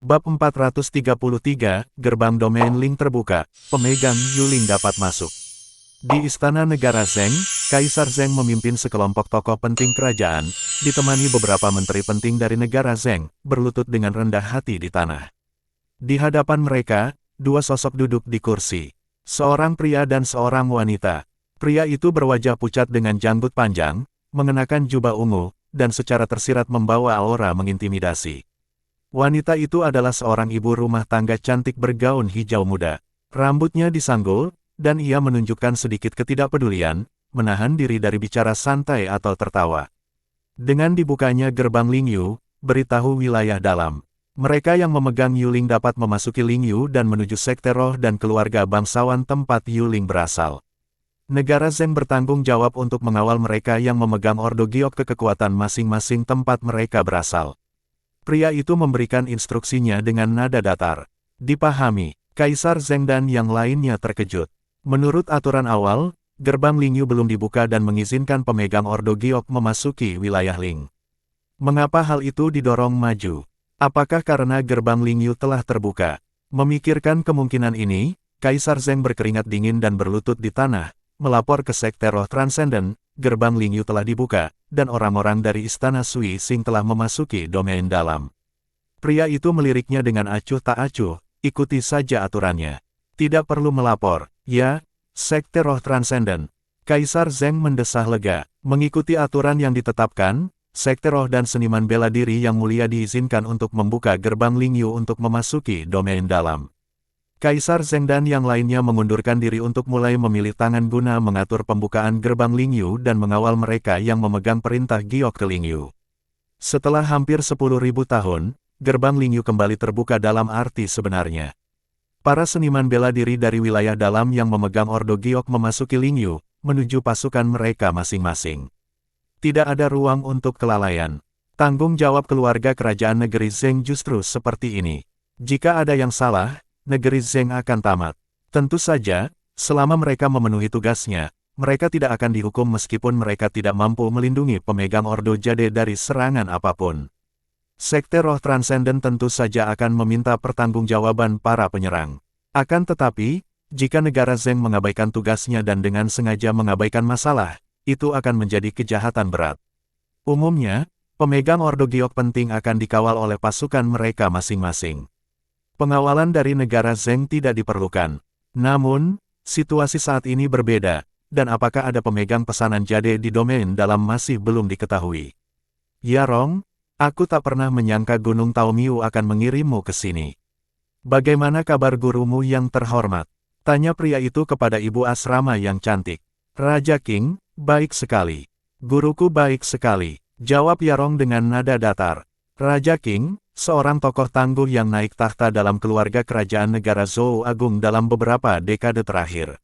Bab 433, Gerbang Domain Ling terbuka, pemegang Yuling dapat masuk. Di Istana Negara Zheng, Kaisar Zheng memimpin sekelompok tokoh penting kerajaan, ditemani beberapa menteri penting dari negara Zheng, berlutut dengan rendah hati di tanah. Di hadapan mereka, dua sosok duduk di kursi. Seorang pria dan seorang wanita. Pria itu berwajah pucat dengan janggut panjang, mengenakan jubah ungu, dan secara tersirat membawa aura mengintimidasi. Wanita itu adalah seorang ibu rumah tangga cantik bergaun hijau muda. Rambutnya disanggul, dan ia menunjukkan sedikit ketidakpedulian, menahan diri dari bicara santai atau tertawa. Dengan dibukanya gerbang Lingyu, beritahu wilayah dalam. Mereka yang memegang Yuling dapat memasuki Lingyu dan menuju sekte roh dan keluarga bangsawan tempat Yuling berasal. Negara Zheng bertanggung jawab untuk mengawal mereka yang memegang Ordo Giok ke kekuatan masing-masing tempat mereka berasal. Pria itu memberikan instruksinya dengan nada datar. Dipahami, Kaisar Zheng dan yang lainnya terkejut. Menurut aturan awal, gerbang Lingyu belum dibuka dan mengizinkan pemegang Ordo Giok memasuki wilayah Ling. Mengapa hal itu didorong maju? Apakah karena gerbang Lingyu telah terbuka? Memikirkan kemungkinan ini, Kaisar Zheng berkeringat dingin dan berlutut di tanah, melapor ke Sekte Roh Transcendent, gerbang Lingyu telah dibuka, dan orang-orang dari Istana Sui Xing telah memasuki domain dalam. Pria itu meliriknya dengan acuh tak acuh, ikuti saja aturannya. Tidak perlu melapor, ya, Sekte Roh Transcendent. Kaisar Zheng mendesah lega, mengikuti aturan yang ditetapkan, Sekte Roh dan Seniman Bela Diri yang mulia diizinkan untuk membuka gerbang Lingyu untuk memasuki domain dalam. Kaisar Zheng dan yang lainnya mengundurkan diri untuk mulai memilih tangan guna mengatur pembukaan gerbang Lingyu dan mengawal mereka yang memegang perintah Giok ke Lingyu. Setelah hampir 10.000 tahun, gerbang Lingyu kembali terbuka dalam arti sebenarnya. Para seniman bela diri dari wilayah dalam yang memegang Ordo Giok memasuki Lingyu, menuju pasukan mereka masing-masing. Tidak ada ruang untuk kelalaian. Tanggung jawab keluarga kerajaan negeri Zheng justru seperti ini. Jika ada yang salah, negeri Zheng akan tamat. Tentu saja, selama mereka memenuhi tugasnya, mereka tidak akan dihukum meskipun mereka tidak mampu melindungi pemegang Ordo Jade dari serangan apapun. Sekte Roh Transcendent tentu saja akan meminta pertanggungjawaban para penyerang. Akan tetapi, jika negara Zheng mengabaikan tugasnya dan dengan sengaja mengabaikan masalah, itu akan menjadi kejahatan berat. Umumnya, pemegang Ordo Giok penting akan dikawal oleh pasukan mereka masing-masing. Pengawalan dari negara Zheng tidak diperlukan. Namun, situasi saat ini berbeda, dan apakah ada pemegang pesanan jade di domain dalam masih belum diketahui. Ya Rong, aku tak pernah menyangka Gunung Taomiu akan mengirimmu ke sini. Bagaimana kabar gurumu yang terhormat? Tanya pria itu kepada ibu asrama yang cantik. Raja King, baik sekali. Guruku baik sekali, jawab Yarong dengan nada datar. Raja King, seorang tokoh tangguh yang naik tahta dalam keluarga kerajaan negara Zhou Agung dalam beberapa dekade terakhir.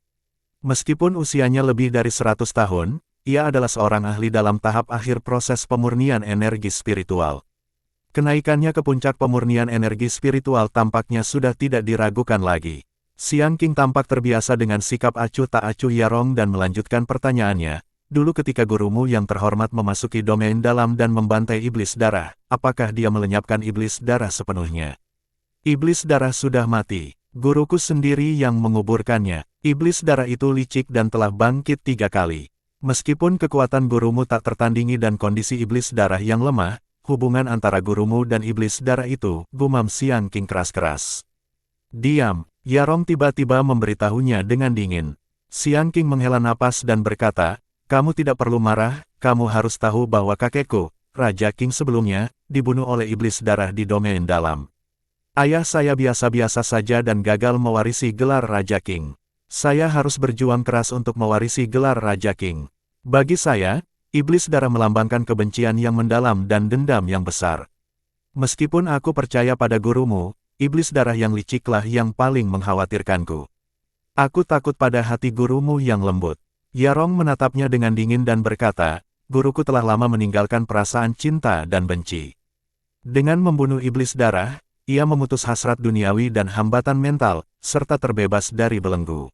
Meskipun usianya lebih dari 100 tahun, ia adalah seorang ahli dalam tahap akhir proses pemurnian energi spiritual. Kenaikannya ke puncak pemurnian energi spiritual tampaknya sudah tidak diragukan lagi. Xiang Qing tampak terbiasa dengan sikap acuh tak acuh Yarong dan melanjutkan pertanyaannya. Dulu ketika gurumu yang terhormat memasuki domain dalam dan membantai iblis darah, apakah dia melenyapkan iblis darah sepenuhnya? Iblis darah sudah mati. Guruku sendiri yang menguburkannya. Iblis darah itu licik dan telah bangkit 3 kali. Meskipun kekuatan gurumu tak tertandingi dan kondisi iblis darah yang lemah, hubungan antara gurumu dan iblis darah itu, gumam Xiang Qing keras-keras. Diam, Yarong tiba-tiba memberitahunya dengan dingin. Xiang Qing menghela napas dan berkata, kamu tidak perlu marah, kamu harus tahu bahwa kakekku, Raja King sebelumnya, dibunuh oleh iblis darah di domain dalam. Ayah saya biasa-biasa saja dan gagal mewarisi gelar Raja King. Saya harus berjuang keras untuk mewarisi gelar Raja King. Bagi saya, iblis darah melambangkan kebencian yang mendalam dan dendam yang besar. Meskipun aku percaya pada gurumu, iblis darah yang liciklah yang paling mengkhawatirkanku. Aku takut pada hati gurumu yang lembut. Yarong menatapnya dengan dingin dan berkata, guruku telah lama meninggalkan perasaan cinta dan benci. Dengan membunuh iblis darah, ia memutus hasrat duniawi dan hambatan mental, serta terbebas dari belenggu.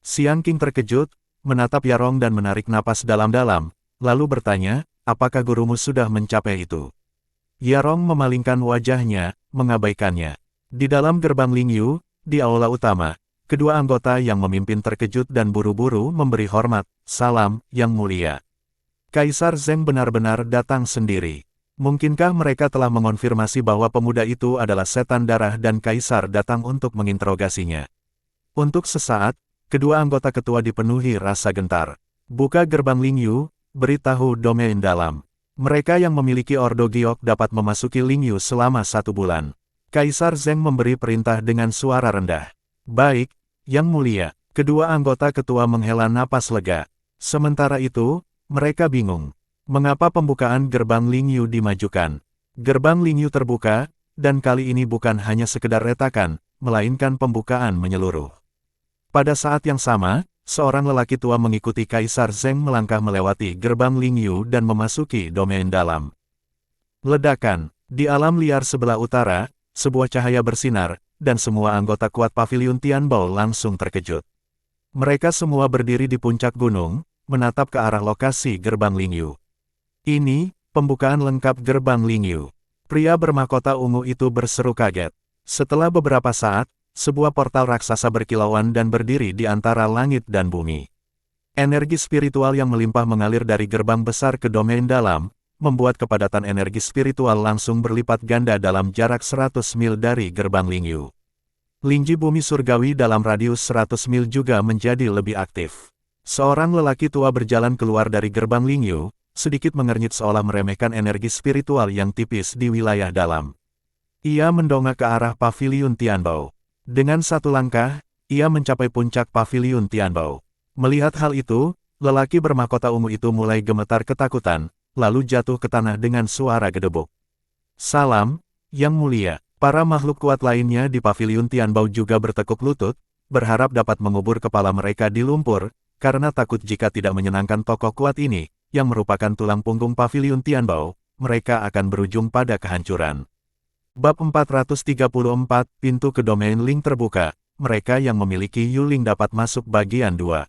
Xiang Qing terkejut, menatap Yarong dan menarik napas dalam-dalam, lalu bertanya, apakah gurumu sudah mencapai itu? Yarong memalingkan wajahnya, mengabaikannya. Di dalam gerbang Lingyu, di aula utama, kedua anggota yang memimpin terkejut dan buru-buru memberi hormat, "Salam, Yang Mulia." Kaisar Zheng benar-benar datang sendiri. Mungkinkah mereka telah mengonfirmasi bahwa pemuda itu adalah setan darah dan Kaisar datang untuk menginterogasinya? Untuk sesaat, kedua anggota ketua dipenuhi rasa gentar. Buka gerbang Lingyu, beritahu domain dalam. Mereka yang memiliki Ordo Giok dapat memasuki Lingyu selama 1 bulan. Kaisar Zheng memberi perintah dengan suara rendah. Baik, Yang Mulia. Kedua anggota ketua menghela napas lega. Sementara itu, mereka bingung. Mengapa pembukaan gerbang Lingyu dimajukan? Gerbang Lingyu terbuka, dan kali ini bukan hanya sekedar retakan, melainkan pembukaan menyeluruh. Pada saat yang sama, seorang lelaki tua mengikuti Kaisar Zheng melangkah melewati gerbang Lingyu dan memasuki domain dalam. Ledakan. Di alam liar sebelah utara, sebuah cahaya bersinar, dan semua anggota kuat Paviliun Tianbao langsung terkejut. Mereka semua berdiri di puncak gunung, menatap ke arah lokasi gerbang Lingyu. Ini, pembukaan lengkap gerbang Lingyu. Pria bermahkota ungu itu berseru kaget. Setelah beberapa saat, sebuah portal raksasa berkilauan dan berdiri di antara langit dan bumi. Energi spiritual yang melimpah mengalir dari gerbang besar ke domain dalam, membuat kepadatan energi spiritual langsung berlipat ganda dalam jarak 100 mil dari gerbang Lingyu. Lingji bumi surgawi dalam radius 100 mil juga menjadi lebih aktif. Seorang lelaki tua berjalan keluar dari gerbang Lingyu, sedikit mengernyit seolah meremehkan energi spiritual yang tipis di wilayah dalam. Ia mendongak ke arah Paviliun Tianbao. Dengan satu langkah, ia mencapai puncak Paviliun Tianbao. Melihat hal itu, lelaki bermahkota ungu itu mulai gemetar ketakutan, lalu jatuh ke tanah dengan suara gedebuk. "Salam, Yang Mulia." Para makhluk kuat lainnya di Paviliun Tianbao juga bertekuk lutut, berharap dapat mengubur kepala mereka di lumpur, karena takut jika tidak menyenangkan tokoh kuat ini, yang merupakan tulang punggung Paviliun Tianbao, mereka akan berujung pada kehancuran. Bab 434, pintu ke domain Ling terbuka, mereka yang memiliki Yuling dapat masuk bagian 2.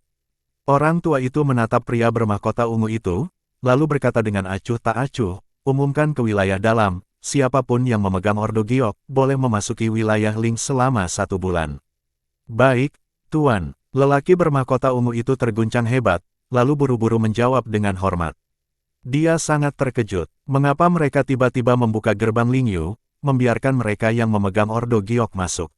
Orang tua itu menatap pria bermahkota ungu itu, lalu berkata dengan acuh tak acuh, "Umumkan ke wilayah dalam, siapapun yang memegang Ordo Giok, boleh memasuki wilayah Ling selama 1 bulan. "Baik, Tuan." Lelaki bermahkota ungu itu terguncang hebat, lalu buru-buru menjawab dengan hormat. Dia sangat terkejut, mengapa mereka tiba-tiba membuka gerbang Lingyu, membiarkan mereka yang memegang Ordo Giok masuk.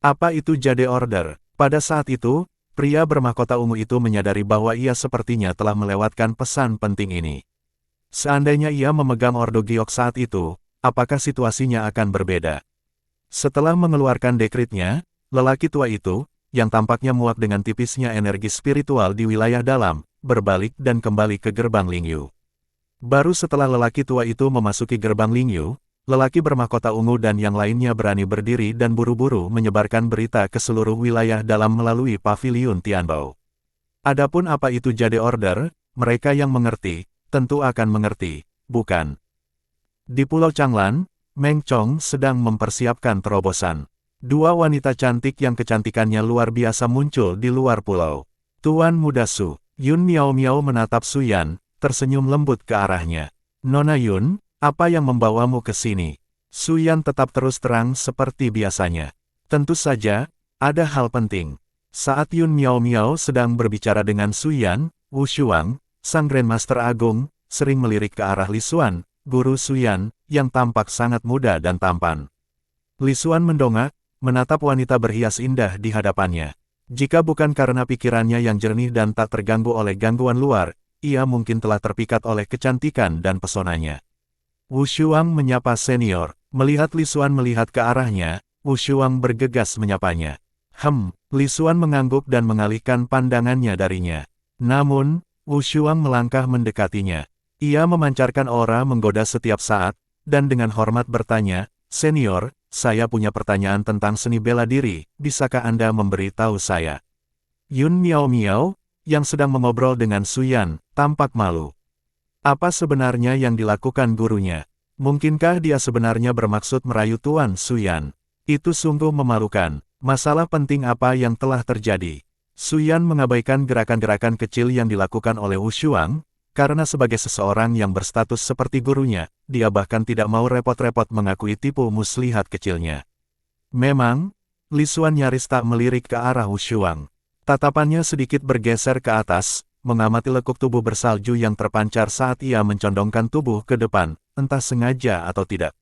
Apa itu Jade Order? Pada saat itu, pria bermahkota ungu itu menyadari bahwa ia sepertinya telah melewatkan pesan penting ini. Seandainya ia memegang Ordo Giok saat itu, apakah situasinya akan berbeda? Setelah mengeluarkan dekritnya, lelaki tua itu, yang tampaknya muak dengan tipisnya energi spiritual di wilayah dalam, berbalik dan kembali ke gerbang Lingyu. Baru setelah lelaki tua itu memasuki gerbang Lingyu, lelaki bermahkota ungu dan yang lainnya berani berdiri dan buru-buru menyebarkan berita ke seluruh wilayah dalam melalui Paviliun Tianbao. Adapun apa itu Jade Order, mereka yang mengerti, tentu akan mengerti, bukan? Di Pulau Changlan, Meng Chong sedang mempersiapkan terobosan. Dua wanita cantik yang kecantikannya luar biasa muncul di luar pulau. "Tuan Muda Su." Yun Miao Miao menatap Su Yan, tersenyum lembut ke arahnya. "Nona Yun, apa yang membawamu ke sini?" Su Yan tetap terus terang seperti biasanya. "Tentu saja, ada hal penting." Saat Yun Miao Miao sedang berbicara dengan Su Yan, Wu Shuang, sang Grandmaster Agung, sering melirik ke arah Li Xuan, guru Su Yan, yang tampak sangat muda dan tampan. Li Xuan mendongak, menatap wanita berhias indah di hadapannya. Jika bukan karena pikirannya yang jernih dan tak terganggu oleh gangguan luar, ia mungkin telah terpikat oleh kecantikan dan pesonanya. Wu Shuang menyapa senior. Melihat Li Xuan melihat ke arahnya, Wu Shuang bergegas menyapanya. Li Xuan mengangguk dan mengalihkan pandangannya darinya. Namun, Wu Shuang melangkah mendekatinya. Ia memancarkan aura menggoda setiap saat, dan dengan hormat bertanya, "Senior, saya punya pertanyaan tentang seni bela diri, bisakah Anda memberitahu saya?" Yun Miao Miao, yang sedang mengobrol dengan Su Yan, tampak malu. Apa sebenarnya yang dilakukan gurunya? Mungkinkah dia sebenarnya bermaksud merayu Tuan Su Yan? Itu sungguh memalukan. Masalah penting apa yang telah terjadi? Su Yan mengabaikan gerakan-gerakan kecil yang dilakukan oleh Wu Shuang, Karena sebagai seseorang yang berstatus seperti gurunya, dia bahkan tidak mau repot-repot mengakui tipu muslihat kecilnya. Memang, Li Xuan nyaris tak melirik ke arah Wu Shuang. Tatapannya sedikit bergeser ke atas, mengamati lekuk tubuh bersalju yang terpancar saat ia mencondongkan tubuh ke depan, entah sengaja atau tidak.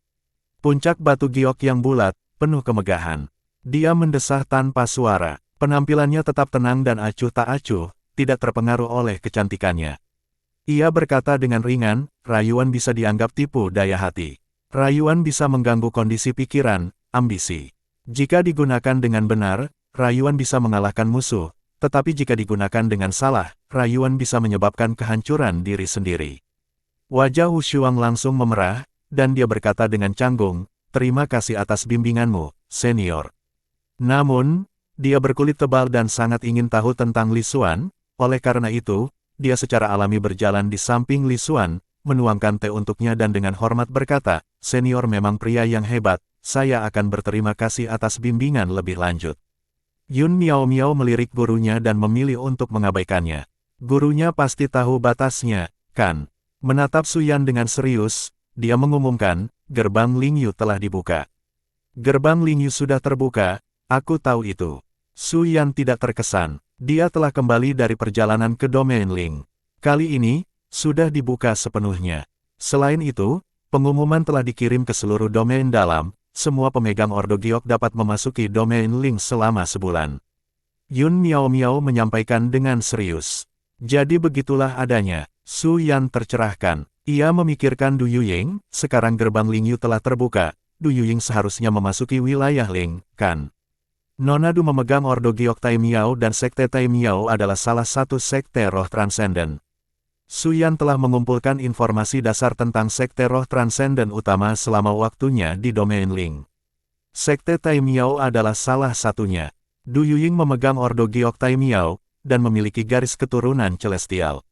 Puncak batu giok yang bulat, penuh kemegahan. Dia mendesah tanpa suara, penampilannya tetap tenang dan acuh tak acuh, tidak terpengaruh oleh kecantikannya. Ia berkata dengan ringan, rayuan bisa dianggap tipu daya hati. Rayuan bisa mengganggu kondisi pikiran, ambisi. Jika digunakan dengan benar, rayuan bisa mengalahkan musuh, tetapi jika digunakan dengan salah, rayuan bisa menyebabkan kehancuran diri sendiri. Wajah Wu Shuang langsung memerah, dan dia berkata dengan canggung, terima kasih atas bimbinganmu, senior. Namun, dia berkulit tebal dan sangat ingin tahu tentang Li Xuan, oleh karena itu, dia secara alami berjalan di samping Li Xuan, menuangkan teh untuknya dan dengan hormat berkata, senior memang pria yang hebat, saya akan berterima kasih atas bimbingan lebih lanjut. Yun Miao Miao melirik gurunya dan memilih untuk mengabaikannya. Gurunya pasti tahu batasnya, kan? Menatap Su Yan dengan serius, dia mengumumkan, gerbang Lingyu telah dibuka. Gerbang Lingyu sudah terbuka, aku tahu itu. Su Yan tidak terkesan. Dia telah kembali dari perjalanan ke domain Ling. Kali ini, sudah dibuka sepenuhnya. Selain itu, pengumuman telah dikirim ke seluruh domain dalam, semua pemegang Ordo Giok dapat memasuki domain Ling selama sebulan. Yun Miao Miao menyampaikan dengan serius. Jadi begitulah adanya, Su Yan tercerahkan. Ia memikirkan Du Yuying, sekarang gerbang Lingyu telah terbuka, Du Yuying seharusnya memasuki wilayah Ling, kan? Nona Du memegang Ordo Giok Tai Miao dan Sekte Tai Miao adalah salah satu sekte roh transenden. Su Yan telah mengumpulkan informasi dasar tentang sekte roh transenden utama selama waktunya di domain Ling. Sekte Tai Miao adalah salah satunya. Du Yuying memegang Ordo Giok Tai Miao, dan memiliki garis keturunan celestial.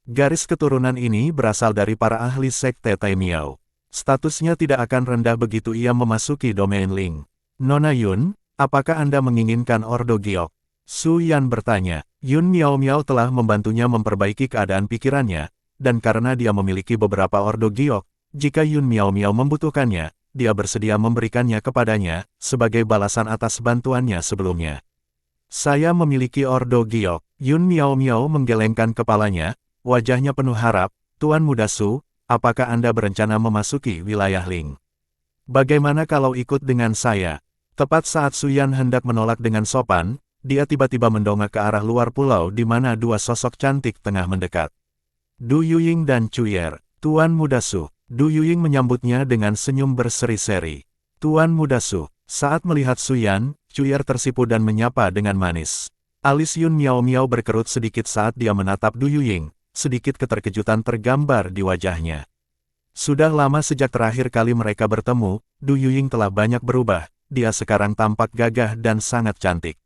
Garis keturunan ini berasal dari para ahli sekte Tai Miao. Statusnya tidak akan rendah begitu ia memasuki domain Ling. Nona Yun, apakah Anda menginginkan Ordo Giok? Su Yan bertanya. Yun Miao Miao telah membantunya memperbaiki keadaan pikirannya, dan karena dia memiliki beberapa Ordo Giok, jika Yun Miao Miao membutuhkannya, dia bersedia memberikannya kepadanya, sebagai balasan atas bantuannya sebelumnya. Saya memiliki Ordo Giok. Yun Miao Miao menggelengkan kepalanya, wajahnya penuh harap, Tuan Muda Su, apakah Anda berencana memasuki wilayah Ling? Bagaimana kalau ikut dengan saya? Tepat saat Su Yan hendak menolak dengan sopan, dia tiba-tiba mendongak ke arah luar pulau di mana dua sosok cantik tengah mendekat. Du Yuying dan Cuyer, Tuan Muda Su. Du Yuying menyambutnya dengan senyum berseri-seri. Tuan Muda Su. Saat melihat Su Yan, Cuyer tersipu dan menyapa dengan manis. Alis Yun Miao Miao berkerut sedikit saat dia menatap Du Yuying, sedikit keterkejutan tergambar di wajahnya. Sudah lama sejak terakhir kali mereka bertemu, Du Yuying telah banyak berubah. Dia sekarang tampak gagah dan sangat cantik.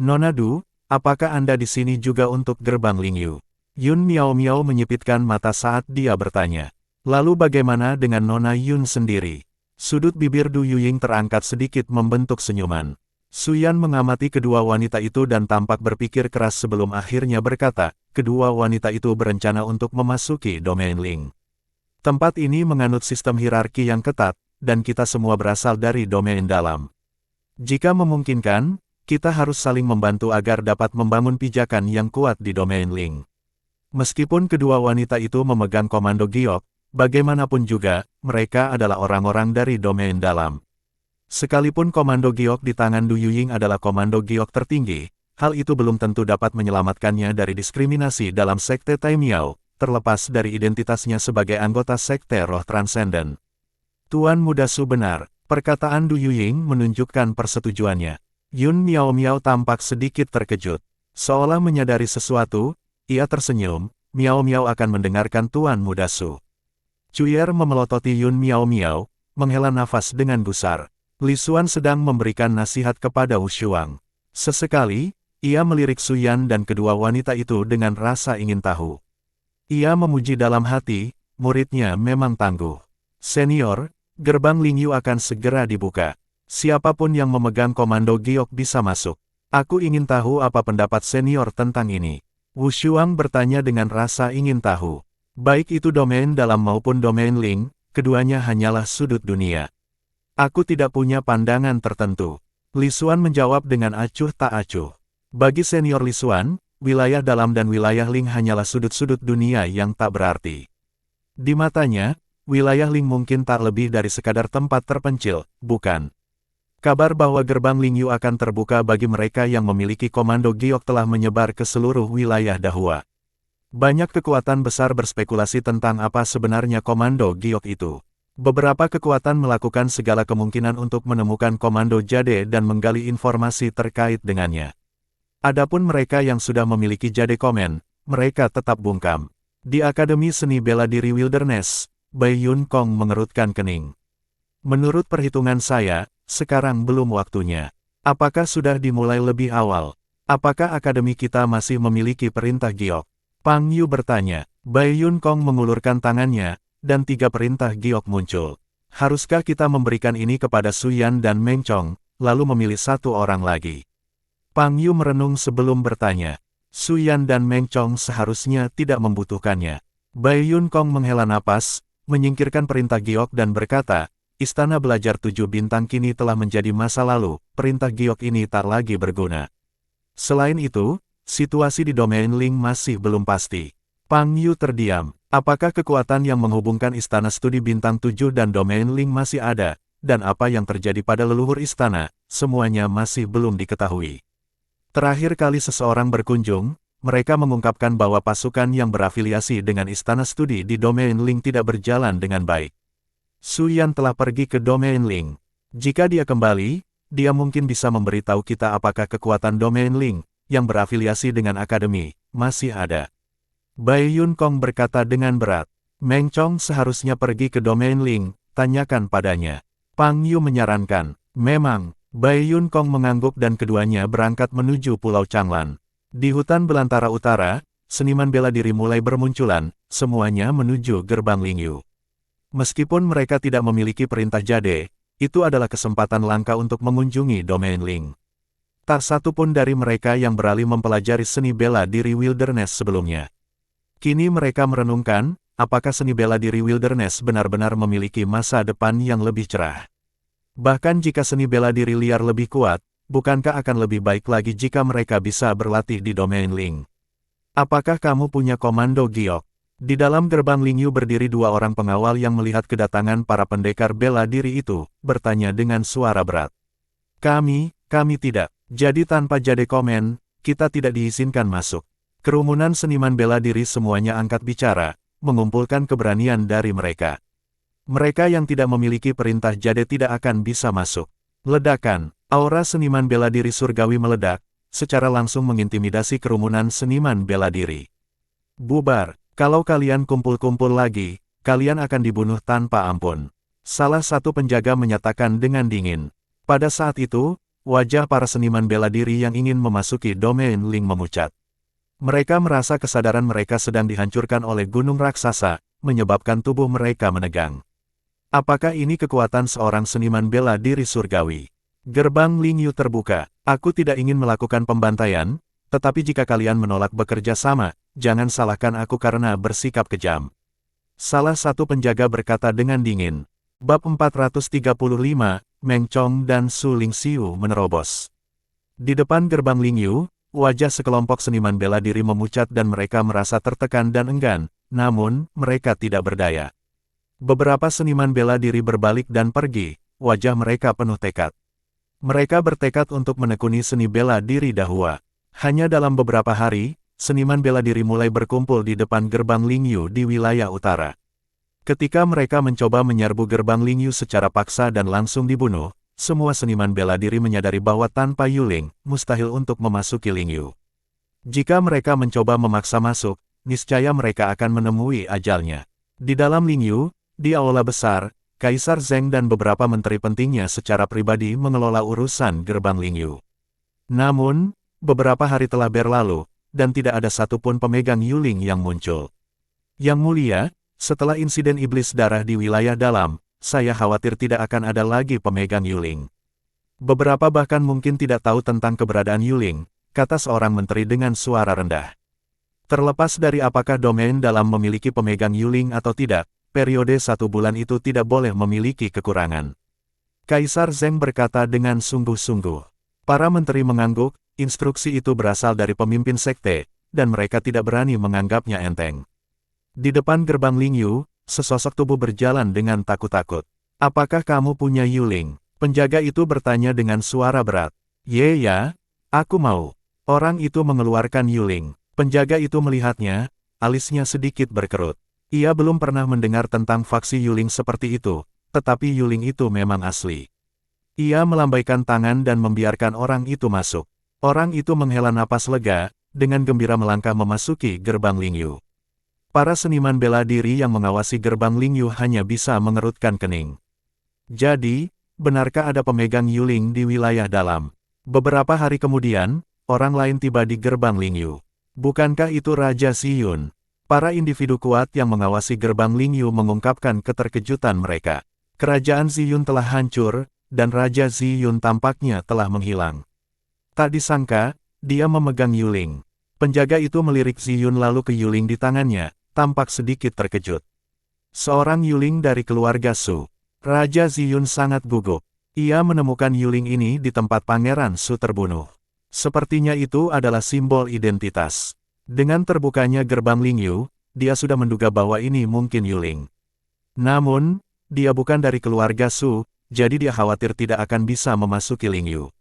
Nona Du, apakah Anda di sini juga untuk gerbang Lingyu? Yun Miao Miao menyipitkan mata saat dia bertanya. Lalu bagaimana dengan Nona Yun sendiri? Sudut bibir Du Yuying terangkat sedikit membentuk senyuman. Su Yan mengamati kedua wanita itu dan tampak berpikir keras sebelum akhirnya berkata, kedua wanita itu berencana untuk memasuki domain Ling. Tempat ini menganut sistem hierarki yang ketat, dan kita semua berasal dari domain dalam. Jika memungkinkan, kita harus saling membantu agar dapat membangun pijakan yang kuat di domain Ling. Meskipun kedua wanita itu memegang komando giok, bagaimanapun juga, mereka adalah orang-orang dari domain dalam. Sekalipun komando giok di tangan Du Yuying adalah komando giok tertinggi, hal itu belum tentu dapat menyelamatkannya dari diskriminasi dalam sekte Tai Miao, terlepas dari identitasnya sebagai anggota sekte roh transenden. Tuan Muda Su benar, perkataan Du Yuying menunjukkan persetujuannya. Yun Miao Miao tampak sedikit terkejut. Seolah menyadari sesuatu, ia tersenyum, Miao Miao akan mendengarkan Tuan Muda Su. Cuyer memelototi Yun Miao Miao, menghela nafas dengan gusar. Li Xuan sedang memberikan nasihat kepada Wu Shuang. Sesekali, ia melirik Su Yan dan kedua wanita itu dengan rasa ingin tahu. Ia memuji dalam hati, muridnya memang tangguh. Senior, gerbang Lingyu akan segera dibuka. Siapapun yang memegang komando giok bisa masuk. Aku ingin tahu apa pendapat senior tentang ini. Wu Shuang bertanya dengan rasa ingin tahu. Baik itu domain dalam maupun domain Ling, keduanya hanyalah sudut dunia. Aku tidak punya pandangan tertentu. Li Xuan menjawab dengan acuh tak acuh. Bagi senior Li Xuan, wilayah dalam dan wilayah Ling hanyalah sudut-sudut dunia yang tak berarti. Di matanya, wilayah Ling mungkin tak lebih dari sekadar tempat terpencil, bukan? Kabar bahwa gerbang Lingyu akan terbuka bagi mereka yang memiliki komando giok telah menyebar ke seluruh wilayah Dahua. Banyak kekuatan besar berspekulasi tentang apa sebenarnya komando giok itu. Beberapa kekuatan melakukan segala kemungkinan untuk menemukan komando jade dan menggali informasi terkait dengannya. Adapun mereka yang sudah memiliki jade komen, mereka tetap bungkam. Di Akademi Seni Bela Diri Wilderness, Bai Yun Kong mengerutkan kening. Menurut perhitungan saya, sekarang belum waktunya. Apakah sudah dimulai lebih awal? Apakah akademi kita masih memiliki perintah giok? Pang Yu bertanya. Bai Yun Kong mengulurkan tangannya, dan 3 perintah giok muncul. Haruskah kita memberikan ini kepada Su Yan dan Meng Chong, lalu memilih satu orang lagi? Pang Yu merenung sebelum bertanya. Su Yan dan Meng Chong seharusnya tidak membutuhkannya. Bai Yun Kong menghela napas, menyingkirkan perintah giok dan berkata, Istana Belajar 7 Bintang kini telah menjadi masa lalu, perintah giok ini tak lagi berguna. Selain itu, situasi di domain Ling masih belum pasti. Pang Yu terdiam. Apakah kekuatan yang menghubungkan Istana Studi Bintang 7 dan domain Ling masih ada, dan apa yang terjadi pada leluhur istana, semuanya masih belum diketahui. Terakhir kali seseorang berkunjung, mereka mengungkapkan bahwa pasukan yang berafiliasi dengan Istana Studi di domain Ling tidak berjalan dengan baik. Su Yan telah pergi ke domain Ling. Jika dia kembali, dia mungkin bisa memberitahu kita apakah kekuatan domain Ling, yang berafiliasi dengan akademi, masih ada. Bai Yun Kong berkata dengan berat. Meng Chong seharusnya pergi ke domain Ling, tanyakan padanya. Pang Yu menyarankan. Memang, Bai Yun Kong mengangguk dan keduanya berangkat menuju Pulau Changlan. Di hutan belantara utara, seniman bela diri mulai bermunculan, semuanya menuju gerbang Lingyu. Meskipun mereka tidak memiliki perintah jade, itu adalah kesempatan langka untuk mengunjungi domain Ling. Tak satu pun dari mereka yang beralih mempelajari seni bela diri Wilderness sebelumnya. Kini mereka merenungkan, apakah seni bela diri Wilderness benar-benar memiliki masa depan yang lebih cerah. Bahkan jika seni bela diri liar lebih kuat, bukankah akan lebih baik lagi jika mereka bisa berlatih di domain Ling? Apakah kamu punya komando giok? Di dalam gerbang Lingyu berdiri 2 orang pengawal yang melihat kedatangan para pendekar bela diri itu, bertanya dengan suara berat. Kami tidak. Jadi tanpa jade komen, kita tidak diizinkan masuk. Kerumunan seniman bela diri semuanya angkat bicara, mengumpulkan keberanian dari mereka. Mereka yang tidak memiliki perintah jade tidak akan bisa masuk. Ledakan, aura seniman bela diri surgawi meledak, secara langsung mengintimidasi kerumunan seniman bela diri. Bubar, kalau kalian kumpul-kumpul lagi, kalian akan dibunuh tanpa ampun. Salah satu penjaga menyatakan dengan dingin. Pada saat itu, wajah para seniman bela diri yang ingin memasuki domain Ling memucat. Mereka merasa kesadaran mereka sedang dihancurkan oleh gunung raksasa, menyebabkan tubuh mereka menegang. Apakah ini kekuatan seorang seniman bela diri surgawi? Gerbang Lingyu terbuka. Aku tidak ingin melakukan pembantaian, tetapi jika kalian menolak bekerja sama, jangan salahkan aku karena bersikap kejam. Salah satu penjaga berkata dengan dingin. Bab 435, Meng Chong dan Su Lingxiu menerobos. Di depan gerbang Lingyu, wajah sekelompok seniman bela diri memucat dan mereka merasa tertekan dan enggan, namun, mereka tidak berdaya. Beberapa seniman bela diri berbalik dan pergi, wajah mereka penuh tekad. Mereka bertekad untuk menekuni seni bela diri Dahua. Hanya dalam beberapa hari, seniman bela diri mulai berkumpul di depan gerbang Lingyu di wilayah utara. Ketika mereka mencoba menyerbu gerbang Lingyu secara paksa dan langsung dibunuh, semua seniman bela diri menyadari bahwa tanpa Yuling, mustahil untuk memasuki Lingyu. Jika mereka mencoba memaksa masuk, niscaya mereka akan menemui ajalnya. Di dalam Lingyu, di aula besar, Kaisar Zheng dan beberapa menteri pentingnya secara pribadi mengelola urusan gerbang Lingyu. Namun, beberapa hari telah berlalu, dan tidak ada satupun pemegang Yuling yang muncul. Yang mulia, setelah insiden iblis darah di wilayah dalam, saya khawatir tidak akan ada lagi pemegang Yuling. Beberapa bahkan mungkin tidak tahu tentang keberadaan Yuling, kata seorang menteri dengan suara rendah. Terlepas dari apakah domain dalam memiliki pemegang Yuling atau tidak, periode 1 bulan itu tidak boleh memiliki kekurangan. Kaisar Zheng berkata dengan sungguh-sungguh. Para menteri mengangguk, instruksi itu berasal dari pemimpin sekte, dan mereka tidak berani menganggapnya enteng. Di depan gerbang Lingyu, sesosok tubuh berjalan dengan takut-takut. Apakah kamu punya Yuling? Penjaga itu bertanya dengan suara berat. Ya, aku mau. Orang itu mengeluarkan Yuling. Penjaga itu melihatnya, alisnya sedikit berkerut. Ia belum pernah mendengar tentang faksi Yuling seperti itu, tetapi Yuling itu memang asli. Ia melambaikan tangan dan membiarkan orang itu masuk. Orang itu menghela napas lega, dengan gembira melangkah memasuki gerbang Lingyu. Para seniman bela diri yang mengawasi gerbang Lingyu hanya bisa mengerutkan kening. Jadi, benarkah ada pemegang Yuling di wilayah dalam? Beberapa hari kemudian, orang lain tiba di gerbang Lingyu. Bukankah itu Raja Ziyun? Para individu kuat yang mengawasi gerbang Lingyu mengungkapkan keterkejutan mereka. Kerajaan Ziyun telah hancur, dan Raja Ziyun tampaknya telah menghilang. Tak disangka, dia memegang Yuling. Penjaga itu melirik Ziyun lalu ke Yuling di tangannya, tampak sedikit terkejut. Seorang Yuling dari keluarga Su. Raja Ziyun sangat gugup. Ia menemukan Yuling ini di tempat Pangeran Su terbunuh. Sepertinya itu adalah simbol identitas. Dengan terbukanya gerbang Lingyu, dia sudah menduga bahwa ini mungkin Yuling. Namun, dia bukan dari keluarga Su, jadi dia khawatir tidak akan bisa memasuki Lingyu.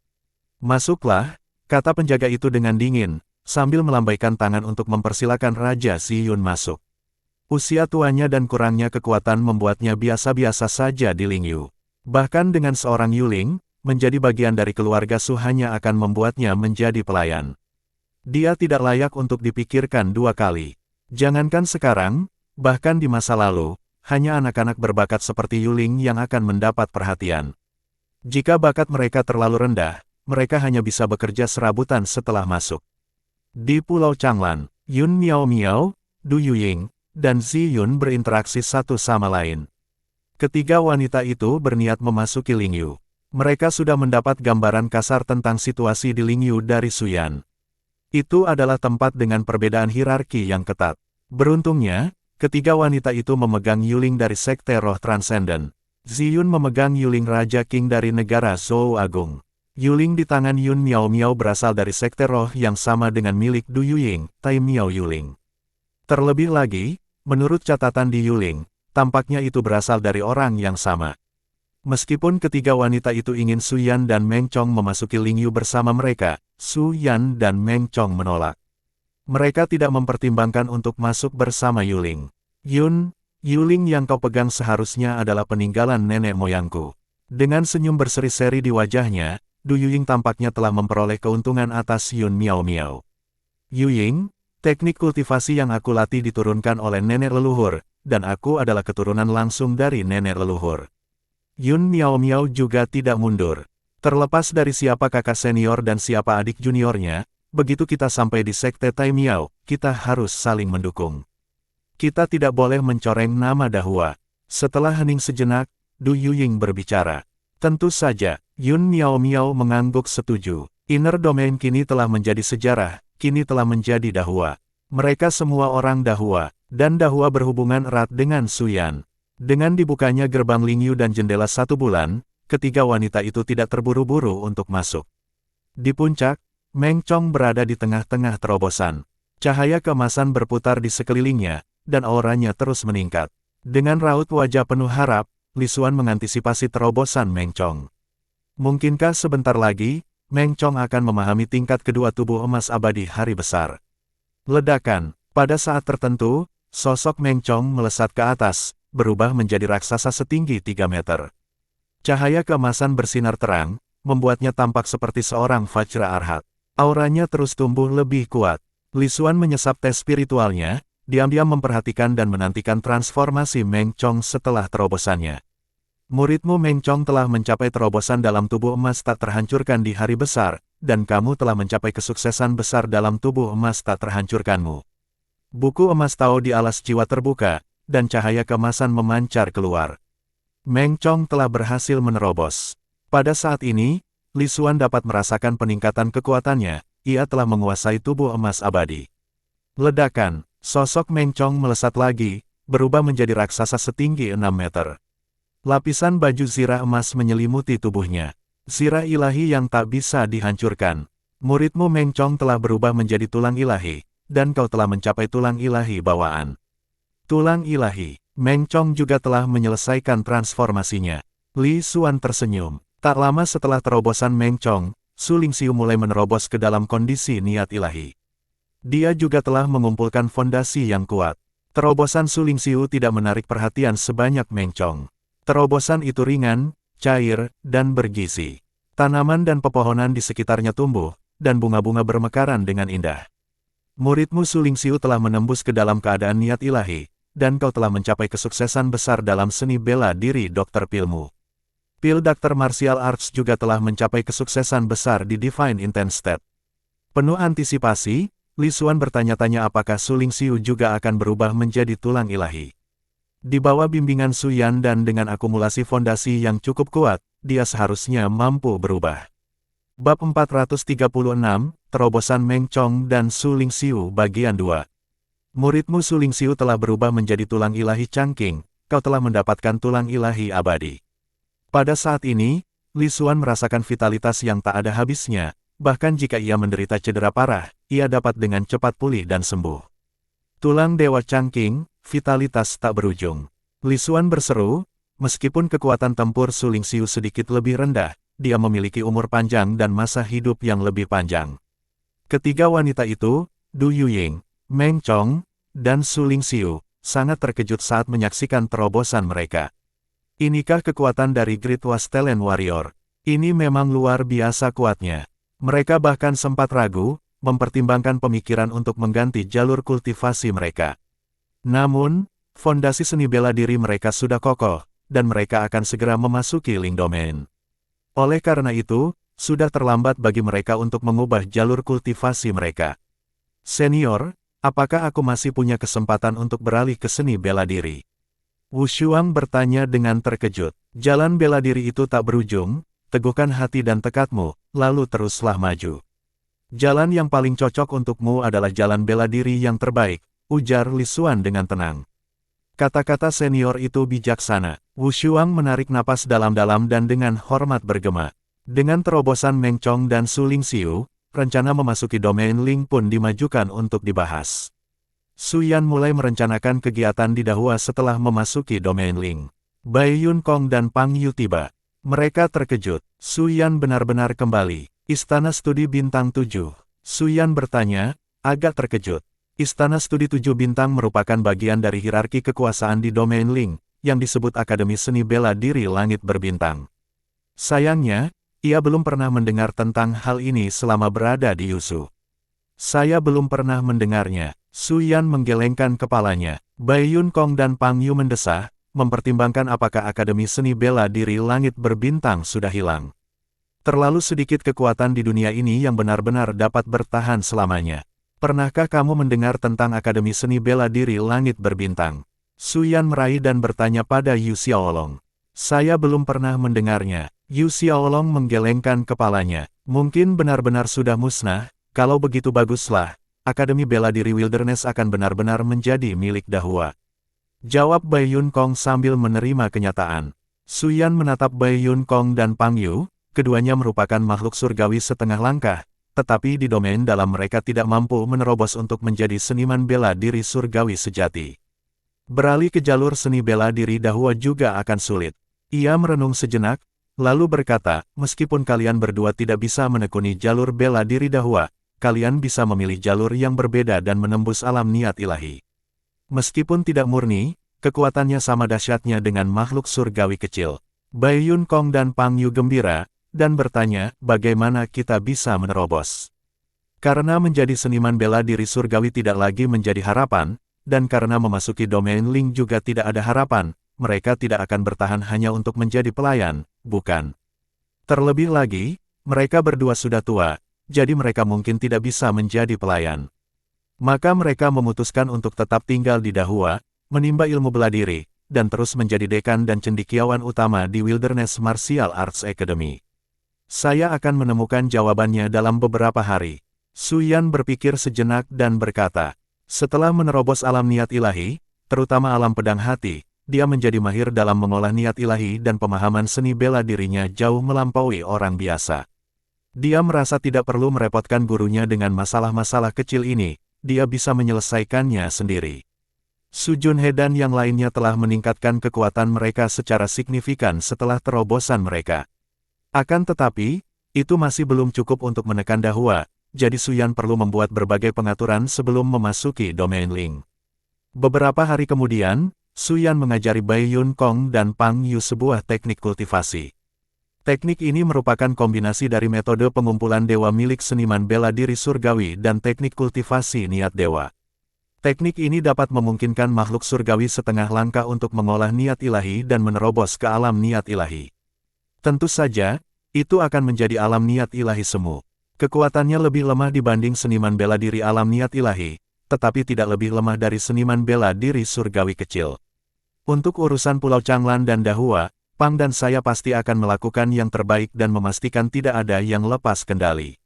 Masuklah, kata penjaga itu dengan dingin, sambil melambaikan tangan untuk mempersilakan Raja Ziyun masuk. Usia tuanya dan kurangnya kekuatan membuatnya biasa-biasa saja di Lingyu. Bahkan dengan seorang Yuling, menjadi bagian dari keluarga Su hanya akan membuatnya menjadi pelayan. Dia tidak layak untuk dipikirkan 2 kali. Jangankan sekarang, bahkan di masa lalu, hanya anak-anak berbakat seperti Yuling yang akan mendapat perhatian. Jika bakat mereka terlalu rendah, mereka hanya bisa bekerja serabutan setelah masuk. Di Pulau Changlan, Yun Miao Miao, Du Yuying, dan Ziyun berinteraksi satu sama lain. Ketiga wanita itu berniat memasuki Lingyu. Mereka sudah mendapat gambaran kasar tentang situasi di Lingyu dari Suyan. Itu adalah tempat dengan perbedaan hierarki yang ketat. Beruntungnya, ketiga wanita itu memegang Yuling dari Sekte Roh Transenden. Ziyun memegang Yuling Raja King dari negara Zhou Agung. Yuling di tangan Yun Miao Miao berasal dari Sekte Roh yang sama dengan milik Du Yuying, Tai Miao Yuling. Terlebih lagi, menurut catatan di Yuling, tampaknya itu berasal dari orang yang sama. Meskipun ketiga wanita itu ingin Su Yan dan Meng Chong memasuki Lingyu bersama mereka, Su Yan dan Meng Chong menolak. Mereka tidak mempertimbangkan untuk masuk bersama Yuling. Yuling yang kau pegang seharusnya adalah peninggalan nenek moyangku. Dengan senyum berseri-seri di wajahnya, Du Yuying tampaknya telah memperoleh keuntungan atas Yun Miao Miao. Yuying, teknik kultivasi yang aku latih diturunkan oleh nenek leluhur, dan aku adalah keturunan langsung dari nenek leluhur. Yun Miao Miao juga tidak mundur. Terlepas dari siapa kakak senior dan siapa adik juniornya, begitu kita sampai di Sekte Tai Miao, kita harus saling mendukung. Kita tidak boleh mencoreng nama Dahua. Setelah hening sejenak, Du Yuying berbicara. Tentu saja, Yun Miao Miao mengangguk setuju. Inner Domain kini telah menjadi sejarah, kini telah menjadi Dahua. Mereka semua orang Dahua, dan Dahua berhubungan erat dengan Su Yan. Dengan dibukanya gerbang Lingyu dan jendela 1 bulan, ketiga wanita itu tidak terburu-buru untuk masuk. Di puncak, Meng Chong berada di tengah-tengah terobosan. Cahaya keemasan berputar di sekelilingnya, dan auranya terus meningkat. Dengan raut wajah penuh harap, Li Xuan mengantisipasi terobosan Meng Chong. Mungkinkah sebentar lagi, Meng Chong akan memahami tingkat kedua tubuh emas abadi hari besar? Ledakan. Pada saat tertentu, sosok Meng Chong melesat ke atas, berubah menjadi raksasa setinggi 3 meter. Cahaya keemasan bersinar terang, membuatnya tampak seperti seorang Vajra Arhat. Auranya terus tumbuh lebih kuat. Li Xuan menyesap tes spiritualnya, diam-diam memperhatikan dan menantikan transformasi Meng Chong setelah terobosannya. Muridmu Meng Chong telah mencapai terobosan dalam tubuh emas tak terhancurkan di hari besar, dan kamu telah mencapai kesuksesan besar dalam tubuh emas tak terhancurkanmu. Buku emas Tao di alas jiwa terbuka, dan cahaya keemasan memancar keluar. Meng Chong telah berhasil menerobos. Pada saat ini, Li Xuan dapat merasakan peningkatan kekuatannya, ia telah menguasai tubuh emas abadi. Ledakan, sosok Meng Chong melesat lagi, berubah menjadi raksasa setinggi 6 meter. Lapisan baju zirah emas menyelimuti tubuhnya. Zirah ilahi yang tak bisa dihancurkan. Muridmu Meng Chong telah berubah menjadi tulang ilahi, dan kau telah mencapai tulang ilahi bawaan. Tulang ilahi, Meng Chong juga telah menyelesaikan transformasinya. Li Xuan tersenyum. Tak lama setelah terobosan Meng Chong, Su Lingxiu mulai menerobos ke dalam kondisi niat ilahi. Dia juga telah mengumpulkan fondasi yang kuat. Terobosan Su Lingxiu tidak menarik perhatian sebanyak Meng Chong. Terobosan itu ringan, cair, dan bergizi. Tanaman dan pepohonan di sekitarnya tumbuh, dan bunga-bunga bermekaran dengan indah. Muridmu Su Lingxiu telah menembus ke dalam keadaan niat ilahi, dan kau telah mencapai kesuksesan besar dalam seni bela diri Dr. Pilmu. Pil Dr. Martial Arts juga telah mencapai kesuksesan besar di Divine Intense State. Penuh antisipasi, Li Xuan bertanya-tanya apakah Su Lingxiu juga akan berubah menjadi tulang ilahi. Di bawah bimbingan Su Yan dan dengan akumulasi fondasi yang cukup kuat, dia seharusnya mampu berubah. Bab 436, Terobosan Meng Chong dan Su Lingxiu Bagian 2. Muridmu Su Lingxiu telah berubah menjadi tulang ilahi Changqing, kau telah mendapatkan tulang ilahi abadi. Pada saat ini, Li Xuan merasakan vitalitas yang tak ada habisnya, bahkan jika ia menderita cedera parah, ia dapat dengan cepat pulih dan sembuh. Tulang Dewa Changqing, vitalitas tak berujung. Li Xuan berseru, meskipun kekuatan tempur Su Lingxiu sedikit lebih rendah, dia memiliki umur panjang dan masa hidup yang lebih panjang. Ketiga wanita itu, Du Yuying, Meng Chong, dan Su Lingxiu, sangat terkejut saat menyaksikan terobosan mereka. Inikah kekuatan dari Great Wastelen Warrior? Ini memang luar biasa kuatnya. Mereka bahkan sempat ragu, mempertimbangkan pemikiran untuk mengganti jalur kultivasi mereka. Namun, fondasi seni bela diri mereka sudah kokoh, dan mereka akan segera memasuki Ling Domain. Oleh karena itu, sudah terlambat bagi mereka untuk mengubah jalur kultivasi mereka. Senior, apakah aku masih punya kesempatan untuk beralih ke seni bela diri? Wu Shuang bertanya dengan terkejut. Jalan bela diri itu tak berujung, teguhkan hati dan tekadmu, lalu teruslah maju. Jalan yang paling cocok untukmu adalah jalan bela diri yang terbaik, ujar Li Xuan dengan tenang. Kata-kata senior itu bijaksana. Wu Shuang menarik napas dalam-dalam dan dengan hormat bergema. Dengan terobosan Meng Chong dan Su Lingxiu, rencana memasuki domain Ling pun dimajukan untuk dibahas. Su Yan mulai merencanakan kegiatan di Dahua setelah memasuki domain Ling. Bai Yun Kong dan Pang Yu tiba. Mereka terkejut. Su Yan benar-benar kembali. Istana Studi Bintang 7. Su Yan bertanya, agak terkejut. Istana Studi 7 Bintang merupakan bagian dari hierarki kekuasaan di domain Ling, yang disebut Akademi Seni Bela Diri Langit Berbintang. Sayangnya, ia belum pernah mendengar tentang hal ini selama berada di Yusu. Saya belum pernah mendengarnya. Su Yan menggelengkan kepalanya. Bai Yun Kong dan Pang Yu mendesah, mempertimbangkan apakah Akademi Seni Bela Diri Langit Berbintang sudah hilang. Terlalu sedikit kekuatan di dunia ini yang benar-benar dapat bertahan selamanya. Pernahkah kamu mendengar tentang Akademi Seni Bela Diri Langit Berbintang? Su Yan meraih dan bertanya pada Yu Xiaolong. Saya belum pernah mendengarnya. Yu Xiaolong menggelengkan kepalanya. Mungkin benar-benar sudah musnah, kalau begitu baguslah. Akademi Bela Diri Wilderness akan benar-benar menjadi milik Dahua. Jawab Bai Yun Kong sambil menerima kenyataan. Su Yan menatap Bai Yun Kong dan Pang Yu, keduanya merupakan makhluk surgawi setengah langkah, tetapi di domain dalam mereka tidak mampu menerobos untuk menjadi seniman bela diri surgawi sejati. Beralih ke jalur seni bela diri Dahua juga akan sulit. Ia merenung sejenak, lalu berkata, meskipun kalian berdua tidak bisa menekuni jalur bela diri Dahua, kalian bisa memilih jalur yang berbeda dan menembus alam niat ilahi. Meskipun tidak murni, kekuatannya sama dahsyatnya dengan makhluk surgawi kecil. Bai Yun Kong dan Pang Yu gembira, dan bertanya, bagaimana kita bisa menerobos? Karena menjadi seniman bela diri surgawi tidak lagi menjadi harapan, dan karena memasuki domain Ling juga tidak ada harapan, mereka tidak akan bertahan hanya untuk menjadi pelayan, bukan? Terlebih lagi, mereka berdua sudah tua, jadi mereka mungkin tidak bisa menjadi pelayan. Maka mereka memutuskan untuk tetap tinggal di Dahua, menimba ilmu bela diri, dan terus menjadi dekan dan cendekiawan utama di Wilderness Martial Arts Academy. Saya akan menemukan jawabannya dalam beberapa hari. Su Yan berpikir sejenak dan berkata, Setelah menerobos alam niat ilahi, terutama alam pedang hati, dia menjadi mahir dalam mengolah niat ilahi dan pemahaman seni bela dirinya jauh melampaui orang biasa. Dia merasa tidak perlu merepotkan gurunya dengan masalah-masalah kecil ini, dia bisa menyelesaikannya sendiri. Su Junhe dan yang lainnya telah meningkatkan kekuatan mereka secara signifikan setelah terobosan mereka. Akan tetapi, itu masih belum cukup untuk menekan Dahua, jadi Su Yan perlu membuat berbagai pengaturan sebelum memasuki domain Ling. Beberapa hari kemudian, Su Yan mengajari Bai Yun Kong dan Pang Yu sebuah teknik kultivasi. Teknik ini merupakan kombinasi dari metode pengumpulan dewa milik seniman bela diri surgawi dan teknik kultivasi niat dewa. Teknik ini dapat memungkinkan makhluk surgawi setengah langkah untuk mengolah niat ilahi dan menerobos ke alam niat ilahi. Tentu saja, itu akan menjadi alam niat ilahi semu. Kekuatannya lebih lemah dibanding seniman bela diri alam niat ilahi, tetapi tidak lebih lemah dari seniman bela diri surgawi kecil. Untuk urusan Pulau Changlan dan Dahua, Pang dan saya pasti akan melakukan yang terbaik dan memastikan tidak ada yang lepas kendali.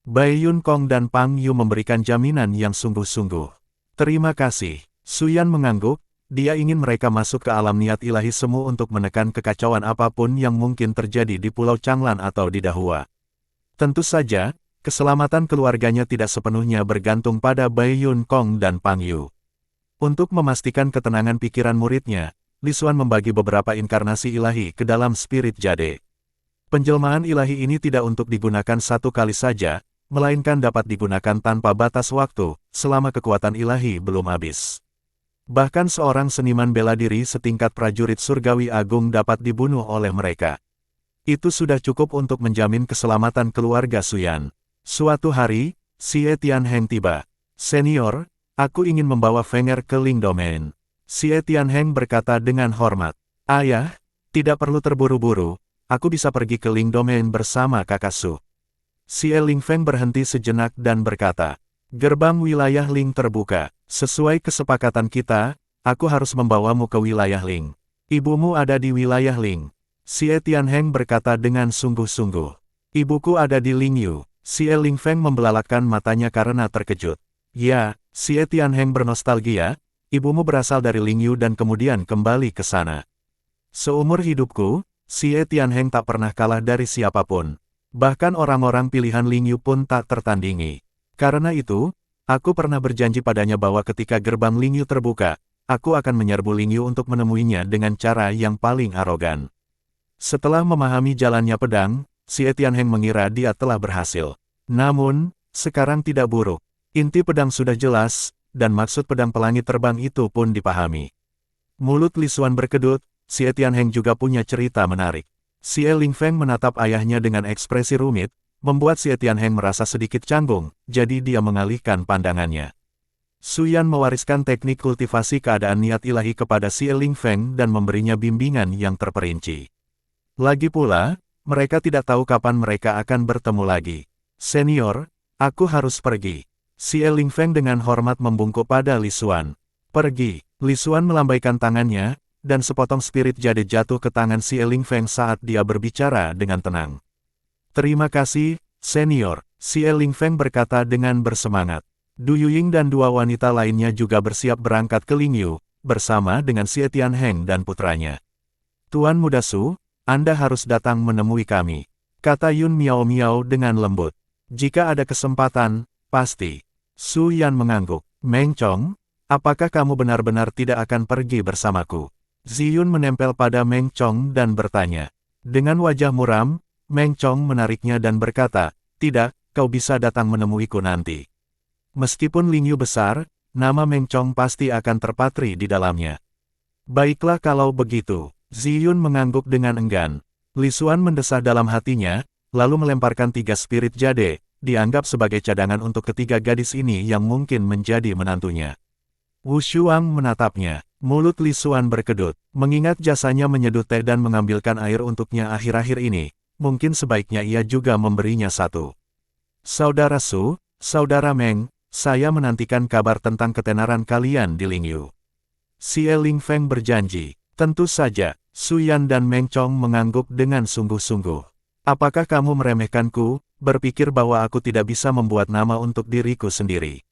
Bai Yun Kong dan Pang Yu memberikan jaminan yang sungguh-sungguh. Terima kasih. Su Yan mengangguk, dia ingin mereka masuk ke alam niat ilahi semu untuk menekan kekacauan apapun yang mungkin terjadi di Pulau Changlan atau di Dahua. Tentu saja, keselamatan keluarganya tidak sepenuhnya bergantung pada Bai Yun Kong dan Pang Yu. Untuk memastikan ketenangan pikiran muridnya, Li Xuan membagi beberapa inkarnasi ilahi ke dalam spirit jade. Penjelmaan ilahi ini tidak untuk digunakan satu kali saja, melainkan dapat digunakan tanpa batas waktu, selama kekuatan ilahi belum habis. Bahkan seorang seniman bela diri setingkat prajurit surgawi agung dapat dibunuh oleh mereka. Itu sudah cukup untuk menjamin keselamatan keluarga Su Yan. Suatu hari, Xie Tianheng tiba. Senior, aku ingin membawa Fenger ke Ling Domain. Xie Tianheng berkata dengan hormat. Ayah, tidak perlu terburu-buru, aku bisa pergi ke Ling Domain bersama kakak Su. Xie Lingfeng berhenti sejenak dan berkata, gerbang wilayah Ling terbuka. Sesuai kesepakatan kita, aku harus membawamu ke wilayah Ling. Ibumu ada di wilayah Ling. Xie Tianheng berkata dengan sungguh-sungguh. Ibuku ada di Lingyu. Xie Lingfeng membelalakkan matanya karena terkejut. Ya, Xie Tianheng bernostalgia, ibumu berasal dari Lingyu dan kemudian kembali ke sana. Seumur hidupku, Xie Tianheng tak pernah kalah dari siapapun. Bahkan orang-orang pilihan Lingyu pun tak tertandingi. Karena itu, aku pernah berjanji padanya bahwa ketika gerbang Lingyu terbuka, aku akan menyerbu Lingyu untuk menemuinya dengan cara yang paling arogan. Setelah memahami jalannya pedang, Xie Tianheng mengira dia telah berhasil. Namun, sekarang tidak buruk. Inti pedang sudah jelas, dan maksud pedang pelangi terbang itu pun dipahami. Mulut Li Xuan berkedut, Xie Tianheng juga punya cerita menarik. Xie Lingfeng menatap ayahnya dengan ekspresi rumit, membuat Xie Tianheng merasa sedikit canggung, jadi dia mengalihkan pandangannya. Su Yan mewariskan teknik kultivasi keadaan niat ilahi kepada Xie Lingfeng dan memberinya bimbingan yang terperinci. Lagi pula, mereka tidak tahu kapan mereka akan bertemu lagi. Senior, aku harus pergi. Xie Lingfeng dengan hormat membungkuk pada Li Xuan. Pergi. Li Xuan melambaikan tangannya, dan sepotong spirit jade jatuh ke tangan Xie Lingfeng saat dia berbicara dengan tenang. Terima kasih, senior. Xie Lingfeng berkata dengan bersemangat. Du Yuying dan dua wanita lainnya juga bersiap berangkat ke Lingyu, bersama dengan Xie Tianheng dan putranya. Tuan Muda Su, Anda harus datang menemui kami, kata Yun Miao Miao dengan lembut. Jika ada kesempatan, pasti. Su Yan mengangguk. Meng Chong, apakah kamu benar-benar tidak akan pergi bersamaku? Ziyun menempel pada Meng Chong dan bertanya. Dengan wajah muram, Meng Chong menariknya dan berkata, tidak, kau bisa datang menemuiku nanti. Meskipun Lingyu besar, nama Meng Chong pasti akan terpatri di dalamnya. Baiklah kalau begitu. Ziyun mengangguk dengan enggan. Li Xuan mendesah dalam hatinya, lalu melemparkan 3 spirit jade, dianggap sebagai cadangan untuk ketiga gadis ini yang mungkin menjadi menantunya. Wu Shuang menatapnya. Mulut Li Xuan berkedut. Mengingat jasanya menyeduh teh dan mengambilkan air untuknya akhir-akhir ini, mungkin sebaiknya ia juga memberinya satu. Saudara Su, Saudara Meng, saya menantikan kabar tentang ketenaran kalian di Lingyu. Xie Lingfeng berjanji. Tentu saja, Su Yan dan Meng Chong mengangguk dengan sungguh-sungguh. Apakah kamu meremehkanku, berpikir bahwa aku tidak bisa membuat nama untuk diriku sendiri?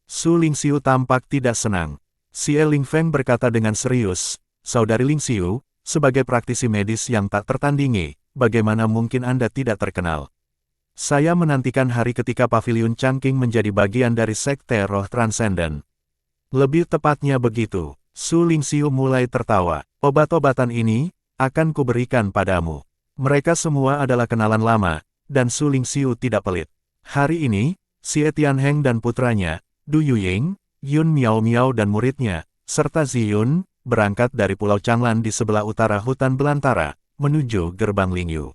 Su Lingxiu tampak tidak senang. Xie Lingfeng berkata dengan serius, "Saudari Lingxiu, sebagai praktisi medis yang tak tertandingi, bagaimana mungkin Anda tidak terkenal? Saya menantikan hari ketika Paviliun Changqing menjadi bagian dari Sekte Roh Transenden." Lebih tepatnya begitu. Su Lingxiu mulai tertawa. "Obat-obatan ini akan kuberikan padamu." Mereka semua adalah kenalan lama, dan Su Lingxiu tidak pelit. Hari ini, Xie Tianheng dan putranya, Du Yuying, Yun Miao Miao dan muridnya, serta Ziyun, berangkat dari Pulau Changlan di sebelah utara hutan belantara, menuju gerbang Lingyu.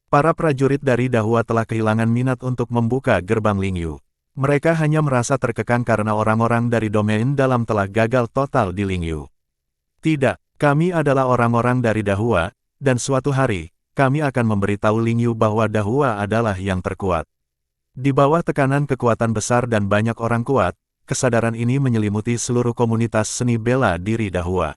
Para prajurit dari Dahua telah kehilangan minat untuk membuka gerbang Lingyu. Mereka hanya merasa terkekang karena orang-orang dari domain dalam telah gagal total di Lingyu. "Tidak, kami adalah orang-orang dari Dahua, dan suatu hari, kami akan memberitahu Lingyu bahwa Dahua adalah yang terkuat." Di bawah tekanan kekuatan besar dan banyak orang kuat, kesadaran ini menyelimuti seluruh komunitas seni bela diri Dahua.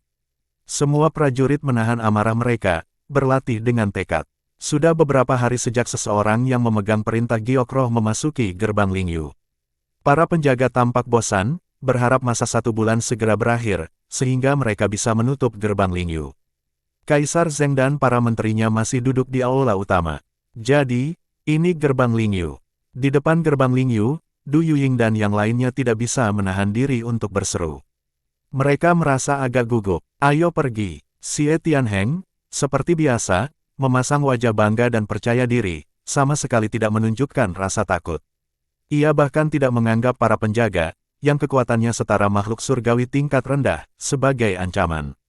Semua prajurit menahan amarah mereka, berlatih dengan tekad. Sudah beberapa hari sejak seseorang yang memegang perintah Giok Roh memasuki gerbang Lingyu. Para penjaga tampak bosan, berharap masa 1 bulan segera berakhir, sehingga mereka bisa menutup gerbang Lingyu. Kaisar Zheng dan para menterinya masih duduk di aula utama. Jadi, ini gerbang Lingyu. Di depan gerbang Lingyu, Du Yuying dan yang lainnya tidak bisa menahan diri untuk berseru. Mereka merasa agak gugup. "Ayo pergi." Xie Tianheng, seperti biasa, memasang wajah bangga dan percaya diri, sama sekali tidak menunjukkan rasa takut. Ia bahkan tidak menganggap para penjaga, yang kekuatannya setara makhluk surgawi tingkat rendah, sebagai ancaman.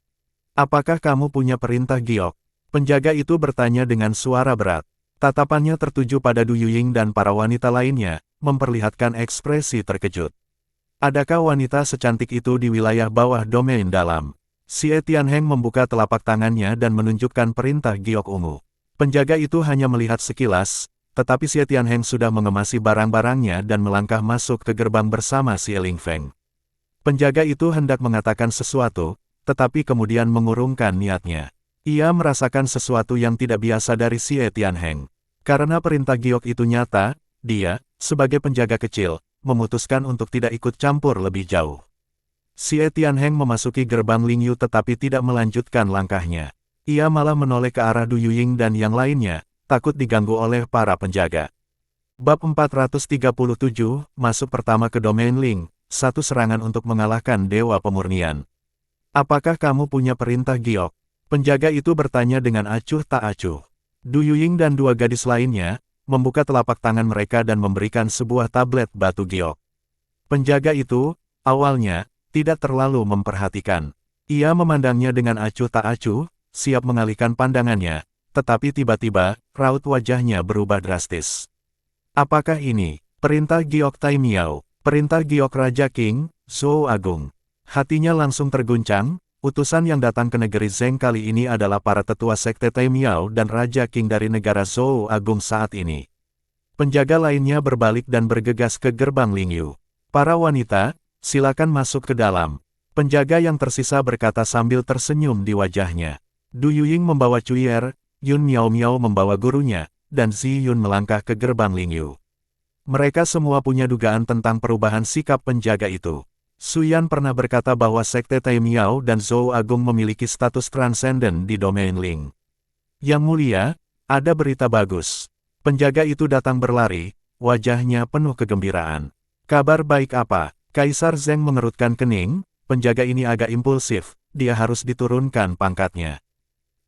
"Apakah kamu punya perintah Giok?" Penjaga itu bertanya dengan suara berat. Tatapannya tertuju pada Du Yuying dan para wanita lainnya, memperlihatkan ekspresi terkejut. Adakah wanita secantik itu di wilayah bawah domain dalam? Xie Tianheng membuka telapak tangannya dan menunjukkan perintah Giok ungu. Penjaga itu hanya melihat sekilas, tetapi Xie Tianheng sudah mengemasi barang-barangnya dan melangkah masuk ke gerbang bersama Xie Lingfeng. Penjaga itu hendak mengatakan sesuatu, tetapi kemudian mengurungkan niatnya. Ia merasakan sesuatu yang tidak biasa dari Xie Tianheng. Karena perintah Giok itu nyata, dia, sebagai penjaga kecil, memutuskan untuk tidak ikut campur lebih jauh. Xie Tianheng memasuki gerbang Lingyu tetapi tidak melanjutkan langkahnya. Ia malah menoleh ke arah Du Yuying dan yang lainnya, takut diganggu oleh para penjaga. Bab 437, masuk pertama ke domain Ling, satu serangan untuk mengalahkan Dewa Pemurnian. "Apakah kamu punya perintah Giok?" Penjaga itu bertanya dengan acuh tak acuh. Du Yuying dan 2 gadis lainnya, membuka telapak tangan mereka dan memberikan sebuah tablet batu giok. Penjaga itu, awalnya, tidak terlalu memperhatikan. Ia memandangnya dengan acuh tak acuh, siap mengalihkan pandangannya, tetapi tiba-tiba, raut wajahnya berubah drastis. "Apakah ini perintah Giok Tai Miao, perintah Giok Raja King, Zhou Agung?" Hatinya langsung terguncang. Utusan yang datang ke negeri Zheng kali ini adalah para tetua sekte Tai Miao dan Raja King dari negara Zhou Agung saat ini. Penjaga lainnya berbalik dan bergegas ke gerbang Lingyu. "Para wanita, silakan masuk ke dalam." Penjaga yang tersisa berkata sambil tersenyum di wajahnya. Du Yuying membawa Cuier, Yun Miao Miao membawa gurunya, dan Ziyun melangkah ke gerbang Lingyu. Mereka semua punya dugaan tentang perubahan sikap penjaga itu. Suyan pernah berkata bahwa Sekte Tai Miao dan Zhou Agung memiliki status transenden di domain Ling. "Yang mulia, ada berita bagus." Penjaga itu datang berlari, wajahnya penuh kegembiraan. "Kabar baik apa?" Kaisar Zheng mengerutkan kening, penjaga ini agak impulsif, dia harus diturunkan pangkatnya.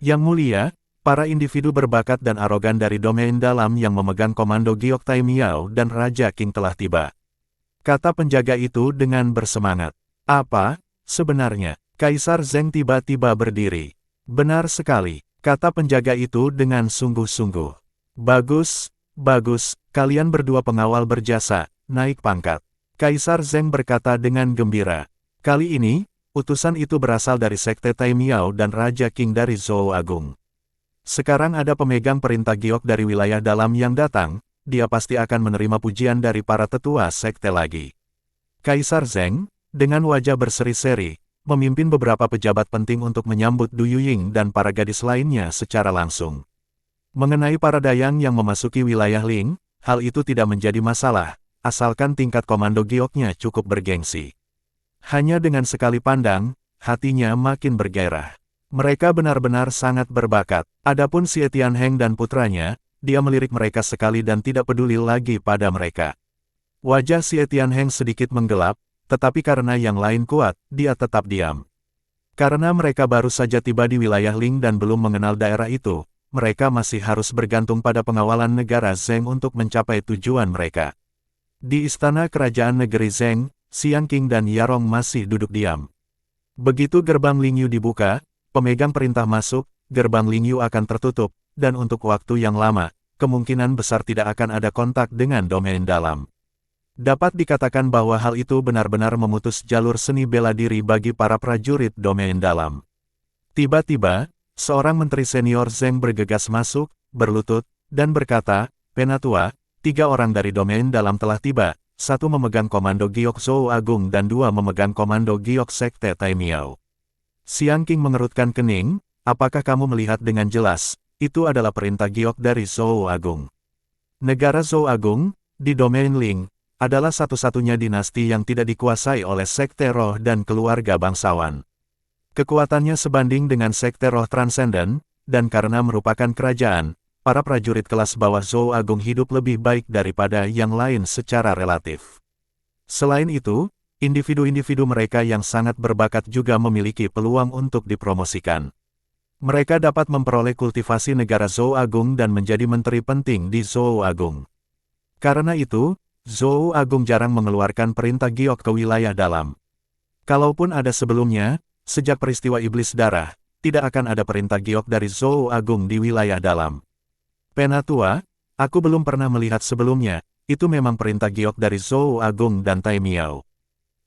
"Yang mulia, para individu berbakat dan arogan dari domain dalam yang memegang komando Giok Tai Miao dan Raja King telah tiba," kata penjaga itu dengan bersemangat. "Apa, sebenarnya?" Kaisar Zheng tiba-tiba berdiri. "Benar sekali," kata penjaga itu dengan sungguh-sungguh. "Bagus, bagus, kalian berdua pengawal berjasa, naik pangkat." Kaisar Zheng berkata dengan gembira. Kali ini, utusan itu berasal dari Sekte Tai Miao dan Raja King dari Zhou Agung. Sekarang ada pemegang perintah Giok dari wilayah dalam yang datang, dia pasti akan menerima pujian dari para tetua sekte lagi. Kaisar Zheng, dengan wajah berseri-seri, memimpin beberapa pejabat penting untuk menyambut Du Yuying dan para gadis lainnya secara langsung. Mengenai para dayang yang memasuki wilayah Ling, hal itu tidak menjadi masalah, asalkan tingkat komando gioknya cukup bergengsi. Hanya dengan sekali pandang, hatinya makin bergairah. Mereka benar-benar sangat berbakat. Adapun Xie Tianheng dan putranya, dia melirik mereka sekali dan tidak peduli lagi pada mereka. Wajah Xie Tianheng sedikit menggelap, tetapi karena yang lain kuat, dia tetap diam. Karena mereka baru saja tiba di wilayah Ling dan belum mengenal daerah itu, mereka masih harus bergantung pada pengawalan negara Zheng untuk mencapai tujuan mereka. Di istana kerajaan negeri Zheng, Xiang Qing dan Yarong masih duduk diam. Begitu gerbang Lingyu dibuka, pemegang perintah masuk, gerbang Lingyu akan tertutup, dan untuk waktu yang lama, kemungkinan besar tidak akan ada kontak dengan domain dalam. Dapat dikatakan bahwa hal itu benar-benar memutus jalur seni bela diri bagi para prajurit domain dalam. Tiba-tiba, seorang menteri senior Zheng bergegas masuk, berlutut, dan berkata, "Penatua, 3 orang dari domain dalam telah tiba, 1 memegang komando giok Zhou Agung dan 2 memegang komando giok Sekte Tai Miao." Xiang Qing mengerutkan kening, "Apakah kamu melihat dengan jelas? Itu adalah perintah giok dari Zhou Agung." Negara Zhou Agung, di domain Ling, adalah satu-satunya dinasti yang tidak dikuasai oleh Sekte Roh dan keluarga bangsawan. Kekuatannya sebanding dengan Sekte Roh Transenden, dan karena merupakan kerajaan, para prajurit kelas bawah Zhou Agung hidup lebih baik daripada yang lain secara relatif. Selain itu, individu-individu mereka yang sangat berbakat juga memiliki peluang untuk dipromosikan. Mereka dapat memperoleh kultivasi negara Zhou Agung dan menjadi menteri penting di Zhou Agung. Karena itu, Zhou Agung jarang mengeluarkan perintah giok ke wilayah dalam. Kalaupun ada sebelumnya, sejak peristiwa Iblis Darah, tidak akan ada perintah giok dari Zhou Agung di wilayah dalam. Penatua, aku belum pernah melihat sebelumnya, itu memang perintah giok dari Zhou Agung dan Tai Miao.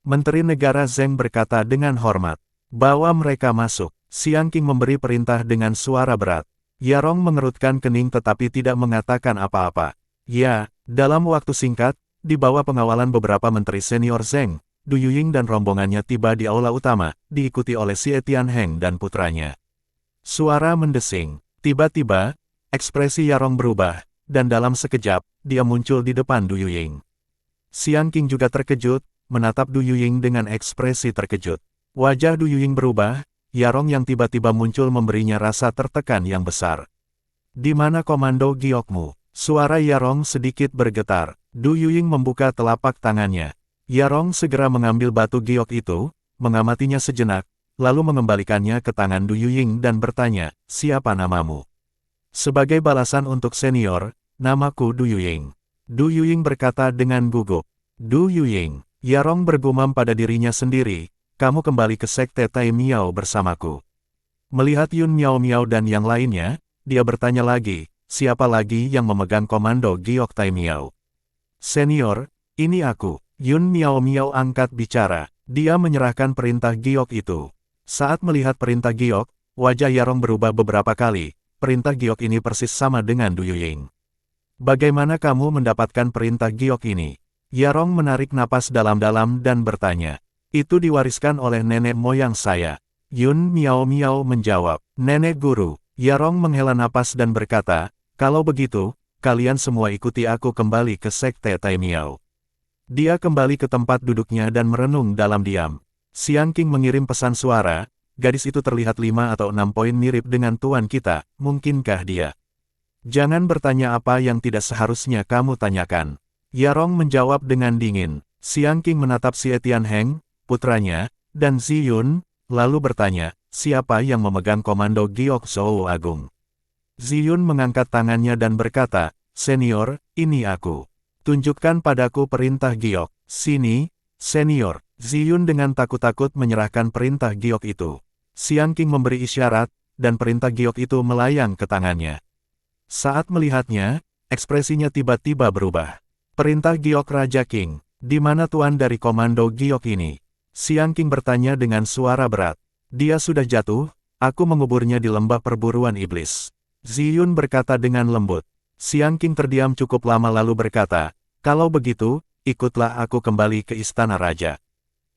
Menteri Negara Zheng berkata dengan hormat. "Bawa mereka masuk." Xiang Qing memberi perintah dengan suara berat. Yarong mengerutkan kening tetapi tidak mengatakan apa-apa. Ya, dalam waktu singkat, di bawah pengawalan beberapa menteri senior Zheng, Du Yuying dan rombongannya tiba di aula utama, diikuti oleh Xie Tianheng dan putranya. Suara mendesing. Tiba-tiba, ekspresi Yarong berubah, dan dalam sekejap, dia muncul di depan Du Yuying. Xiang Qing juga terkejut, menatap Du Yuying dengan ekspresi terkejut. Wajah Du Yuying berubah, Yarong yang tiba-tiba muncul memberinya rasa tertekan yang besar. "Di mana komando giokmu?" Suara Yarong sedikit bergetar. Du Yuying membuka telapak tangannya. Yarong segera mengambil batu giok itu, mengamatinya sejenak, lalu mengembalikannya ke tangan Du Yuying dan bertanya, "Siapa namamu?" Sebagai balasan untuk senior, "Namaku Du Yuying." Du Yuying berkata dengan gugup. "Du Yuying." Yarong bergumam pada dirinya sendiri, "Kamu kembali ke Sekte Tai Miao bersamaku." Melihat Yun Miao Miao dan yang lainnya, dia bertanya lagi, "Siapa lagi yang memegang komando giok Tai Miao?" "Senior, ini aku." Yun Miao Miao angkat bicara. Dia menyerahkan perintah giok itu. Saat melihat perintah giok, wajah Yarong berubah beberapa kali. Perintah giok ini persis sama dengan Du Yuying. "Bagaimana kamu mendapatkan perintah giok ini?" Yarong menarik napas dalam-dalam dan bertanya. "Itu diwariskan oleh nenek moyang saya." Yun Miao Miao menjawab, "Nenek guru." Yarong menghela napas dan berkata, "Kalau begitu, kalian semua ikuti aku kembali ke Sekte Tai Miao." Dia kembali ke tempat duduknya dan merenung dalam diam. Xiang Qing mengirim pesan suara, "Gadis itu terlihat 5 atau 6 poin mirip dengan tuan kita, mungkinkah dia?" "Jangan bertanya apa yang tidak seharusnya kamu tanyakan." Yarong menjawab dengan dingin. Xiang Qing menatap Xie Tianheng, putranya, dan Zi Yun, lalu bertanya, "Siapa yang memegang komando giok Zhou Agung?" Zi Yun mengangkat tangannya dan berkata, "Senior, ini aku. Tunjukkan padaku perintah giok." "Sini, senior." Zi Yun dengan takut-takut menyerahkan perintah giok itu. Xiang Qing memberi isyarat, dan perintah giok itu melayang ke tangannya. Saat melihatnya, ekspresinya tiba-tiba berubah. "Perintah giok Raja Qing, di mana tuan dari komando giok ini?" Xiang Qing bertanya dengan suara berat. "Dia sudah jatuh, aku menguburnya di lembah perburuan iblis." Zi Yun berkata dengan lembut. Xiang Qing terdiam cukup lama lalu berkata, "Kalau begitu, ikutlah aku kembali ke istana raja.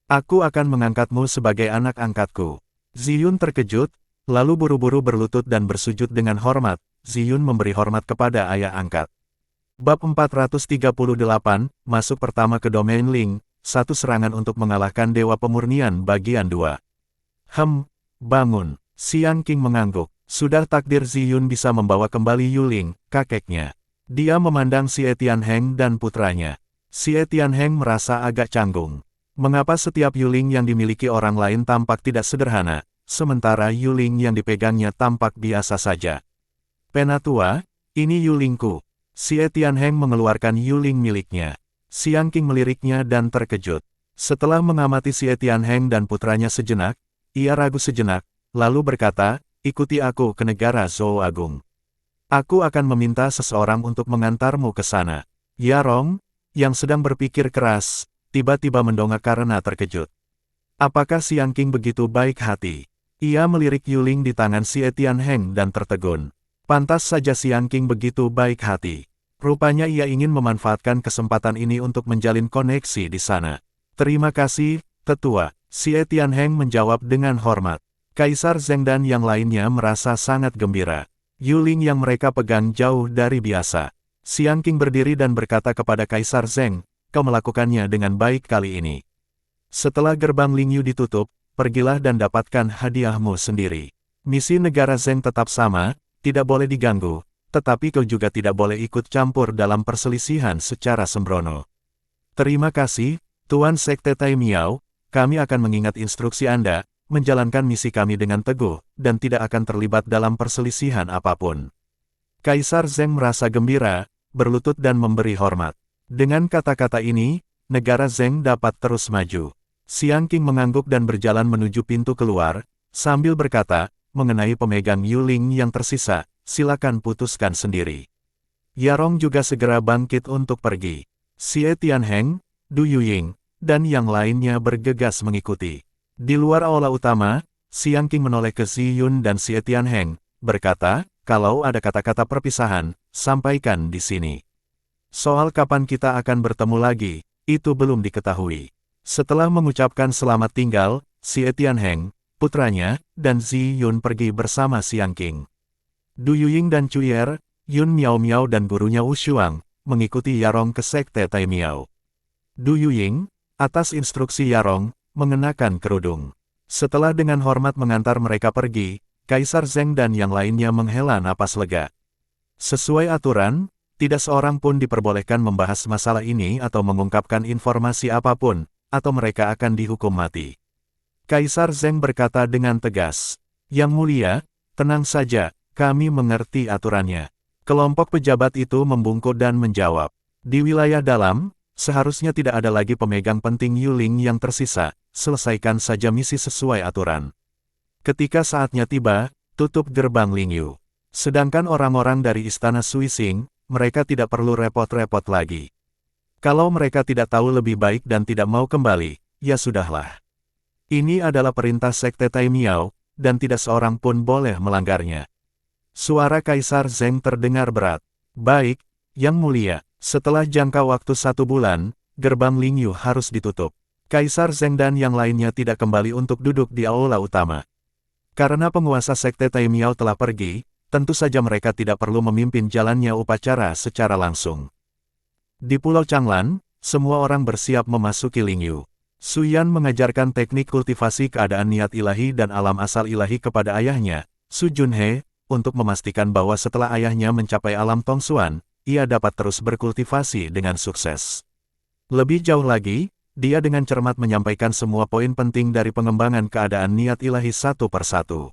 Aku akan mengangkatmu sebagai anak angkatku." Zi Yun terkejut, lalu buru-buru berlutut dan bersujud dengan hormat. Zi Yun memberi hormat kepada ayah angkat. Bab 438, Masuk pertama ke domain Ling, satu serangan untuk mengalahkan Dewa Pemurnian bagian 2. Bangun. Xiang Qing mengangguk. Sudah takdir Ziyun bisa membawa kembali Yuling, kakeknya. Dia memandang Xie Tianheng dan putranya. Xie Tianheng merasa agak canggung. Mengapa setiap Yuling yang dimiliki orang lain tampak tidak sederhana, sementara Yuling yang dipegangnya tampak biasa saja? Penatua, ini Yulingku. Xie Tianheng mengeluarkan Yuling miliknya. Xiang Qing meliriknya dan terkejut. Setelah mengamati Xie Tianheng dan putranya sejenak, ia ragu sejenak, lalu berkata, ikuti aku ke negara Zhou Agung. Aku akan meminta seseorang untuk mengantarmu ke sana. Yarong, yang sedang berpikir keras, tiba-tiba mendongak karena terkejut. Apakah Xiang Qing begitu baik hati? Ia melirik Yuling di tangan Xie Tianheng dan tertegun. Pantas saja Xiang Qing begitu baik hati. Rupanya ia ingin memanfaatkan kesempatan ini untuk menjalin koneksi di sana. Terima kasih, Tetua. Xie Tianheng menjawab dengan hormat. Kaisar Zheng dan yang lainnya merasa sangat gembira. Yuling yang mereka pegang jauh dari biasa. Xiang Qing berdiri dan berkata kepada Kaisar Zheng, kau melakukannya dengan baik kali ini. Setelah gerbang Lingyu ditutup, pergilah dan dapatkan hadiahmu sendiri. Misi negara Zheng tetap sama, tidak boleh diganggu, tetapi kau juga tidak boleh ikut campur dalam perselisihan secara sembrono. Terima kasih, Tuan Sekte Tai Miao, kami akan mengingat instruksi Anda, menjalankan misi kami dengan teguh, dan tidak akan terlibat dalam perselisihan apapun. Kaisar Zheng merasa gembira, berlutut dan memberi hormat. Dengan kata-kata ini, negara Zheng dapat terus maju. Xiang Qing mengangguk dan berjalan menuju pintu keluar, sambil berkata, mengenai pemegang Yuling yang tersisa, silakan putuskan sendiri. Yarong juga segera bangkit untuk pergi. Xie Tianheng, Du Yuying, dan yang lainnya bergegas mengikuti. Di luar aula utama, Xiang Qing menoleh ke Ziyun dan Xie Tianheng, berkata, kalau ada kata-kata perpisahan, sampaikan di sini. Soal kapan kita akan bertemu lagi, itu belum diketahui. Setelah mengucapkan selamat tinggal, Xie Tianheng, putranya, dan Ziyun pergi bersama Xiang Qing. Du Yuying dan Cuyer, Yun Miao Miao dan gurunya Wu Shuang, mengikuti Yarong ke Sekte Tai Miao. Du Yuying, atas instruksi Yarong, mengenakan kerudung. Setelah dengan hormat mengantar mereka pergi, Kaisar Zheng dan yang lainnya menghela napas lega. Sesuai aturan, tidak seorang pun diperbolehkan membahas masalah ini atau mengungkapkan informasi apapun, atau mereka akan dihukum mati. Kaisar Zheng berkata dengan tegas, Yang Mulia, tenang saja, kami mengerti aturannya. Kelompok pejabat itu membungkuk dan menjawab, di wilayah dalam, seharusnya tidak ada lagi pemegang penting Yuling yang tersisa, selesaikan saja misi sesuai aturan. Ketika saatnya tiba, tutup gerbang Lingyu. Sedangkan orang-orang dari istana Suising, mereka tidak perlu repot-repot lagi. Kalau mereka tidak tahu lebih baik dan tidak mau kembali, ya sudahlah. Ini adalah perintah Sekte Tai Miao, dan tidak seorang pun boleh melanggarnya. Suara Kaisar Zheng terdengar berat. Baik, Yang Mulia, setelah jangka waktu 1 bulan, gerbang Lingyu harus ditutup. Kaisar Zheng dan yang lainnya tidak kembali untuk duduk di aula utama. Karena penguasa Sekte Tai Miao telah pergi, tentu saja mereka tidak perlu memimpin jalannya upacara secara langsung. Di Pulau Changlan, semua orang bersiap memasuki Lingyu. Suyan mengajarkan teknik kultivasi keadaan niat ilahi dan alam asal ilahi kepada ayahnya, Su Junhe, untuk memastikan bahwa setelah ayahnya mencapai alam Tongsuan, ia dapat terus berkultivasi dengan sukses. Lebih jauh lagi, dia dengan cermat menyampaikan semua poin penting dari pengembangan keadaan niat ilahi satu persatu.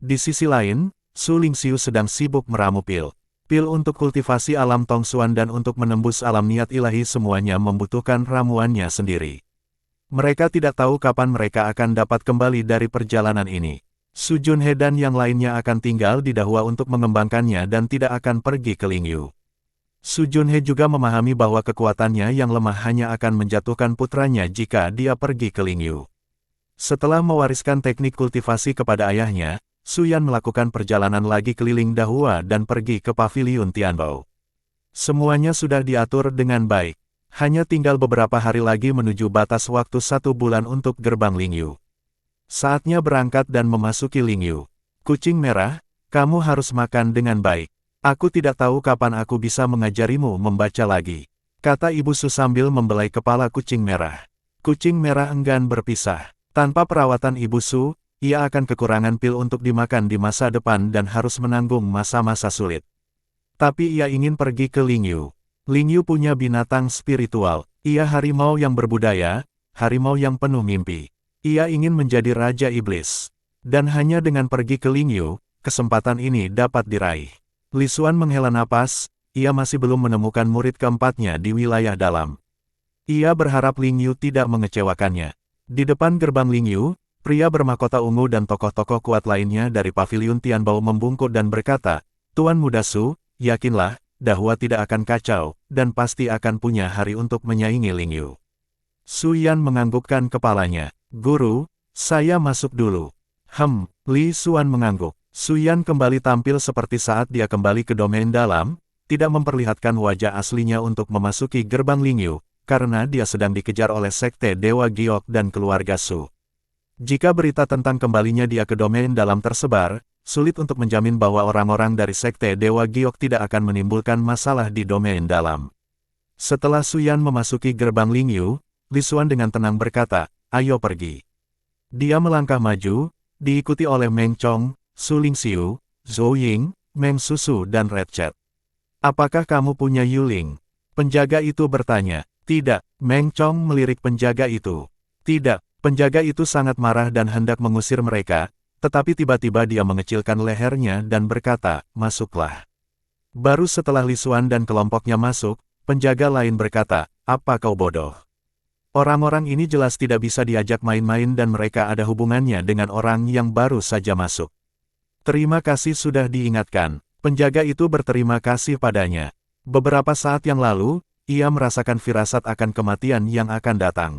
Di sisi lain, Su Lingxiu sedang sibuk meramu pil. Pil untuk kultivasi alam Tongsuan dan untuk menembus alam niat ilahi semuanya membutuhkan ramuannya sendiri. Mereka tidak tahu kapan mereka akan dapat kembali dari perjalanan ini. Su Junhe dan yang lainnya akan tinggal di Dahua untuk mengembangkannya dan tidak akan pergi ke Lingyu. Su Junhe juga memahami bahwa kekuatannya yang lemah hanya akan menjatuhkan putranya jika dia pergi ke Lingyu. Setelah mewariskan teknik kultivasi kepada ayahnya, Su Yan melakukan perjalanan lagi keliling Dahua dan pergi ke Paviliun Tianbao. Semuanya sudah diatur dengan baik. Hanya tinggal beberapa hari lagi menuju batas waktu 1 bulan untuk gerbang Lingyu. Saatnya berangkat dan memasuki Lingyu. Kucing merah, kamu harus makan dengan baik. Aku tidak tahu kapan aku bisa mengajarimu membaca lagi, kata Ibu Su sambil membelai kepala kucing merah. Kucing merah enggan berpisah. Tanpa perawatan Ibu Su, ia akan kekurangan pil untuk dimakan di masa depan dan harus menanggung masa-masa sulit. Tapi ia ingin pergi ke Lingyu. Lingyu punya binatang spiritual. Ia harimau yang berbudaya, harimau yang penuh mimpi. Ia ingin menjadi Raja Iblis. Dan hanya dengan pergi ke Lingyu, kesempatan ini dapat diraih. Li Xuan menghela napas, ia masih belum menemukan murid keempatnya di wilayah dalam. Ia berharap Lingyu tidak mengecewakannya. Di depan gerbang Lingyu, pria bermahkota ungu dan tokoh-tokoh kuat lainnya dari paviliun Tianbao membungkuk dan berkata, Tuan Muda Su, yakinlah, Dahua tidak akan kacau, dan pasti akan punya hari untuk menyaingi Lingyu. Su Yan menganggukkan kepalanya. Guru, saya masuk dulu. Li Xuan mengangguk. Su Yan kembali tampil seperti saat dia kembali ke domain dalam, tidak memperlihatkan wajah aslinya untuk memasuki gerbang Lingyu, karena dia sedang dikejar oleh Sekte Dewa Giok dan keluarga Su. Jika berita tentang kembalinya dia ke domain dalam tersebar, sulit untuk menjamin bahwa orang-orang dari Sekte Dewa Giok tidak akan menimbulkan masalah di domain dalam. Setelah Su Yan memasuki gerbang Lingyu, Li Xuan dengan tenang berkata, ayo pergi. Dia melangkah maju, diikuti oleh Meng Chong, Su Lingxiu, Zhou Ying, Meng Susu dan Red Chat. Apakah kamu punya Yuling? Penjaga itu bertanya. Tidak, Meng Chong melirik penjaga itu. Tidak, penjaga itu sangat marah dan hendak mengusir mereka, tetapi tiba-tiba dia mengecilkan lehernya dan berkata, masuklah. Baru setelah Li Xuan dan kelompoknya masuk, penjaga lain berkata, apa kau bodoh? Orang-orang ini jelas tidak bisa diajak main-main dan mereka ada hubungannya dengan orang yang baru saja masuk. Terima kasih sudah diingatkan. Penjaga itu berterima kasih padanya. Beberapa saat yang lalu, ia merasakan firasat akan kematian yang akan datang.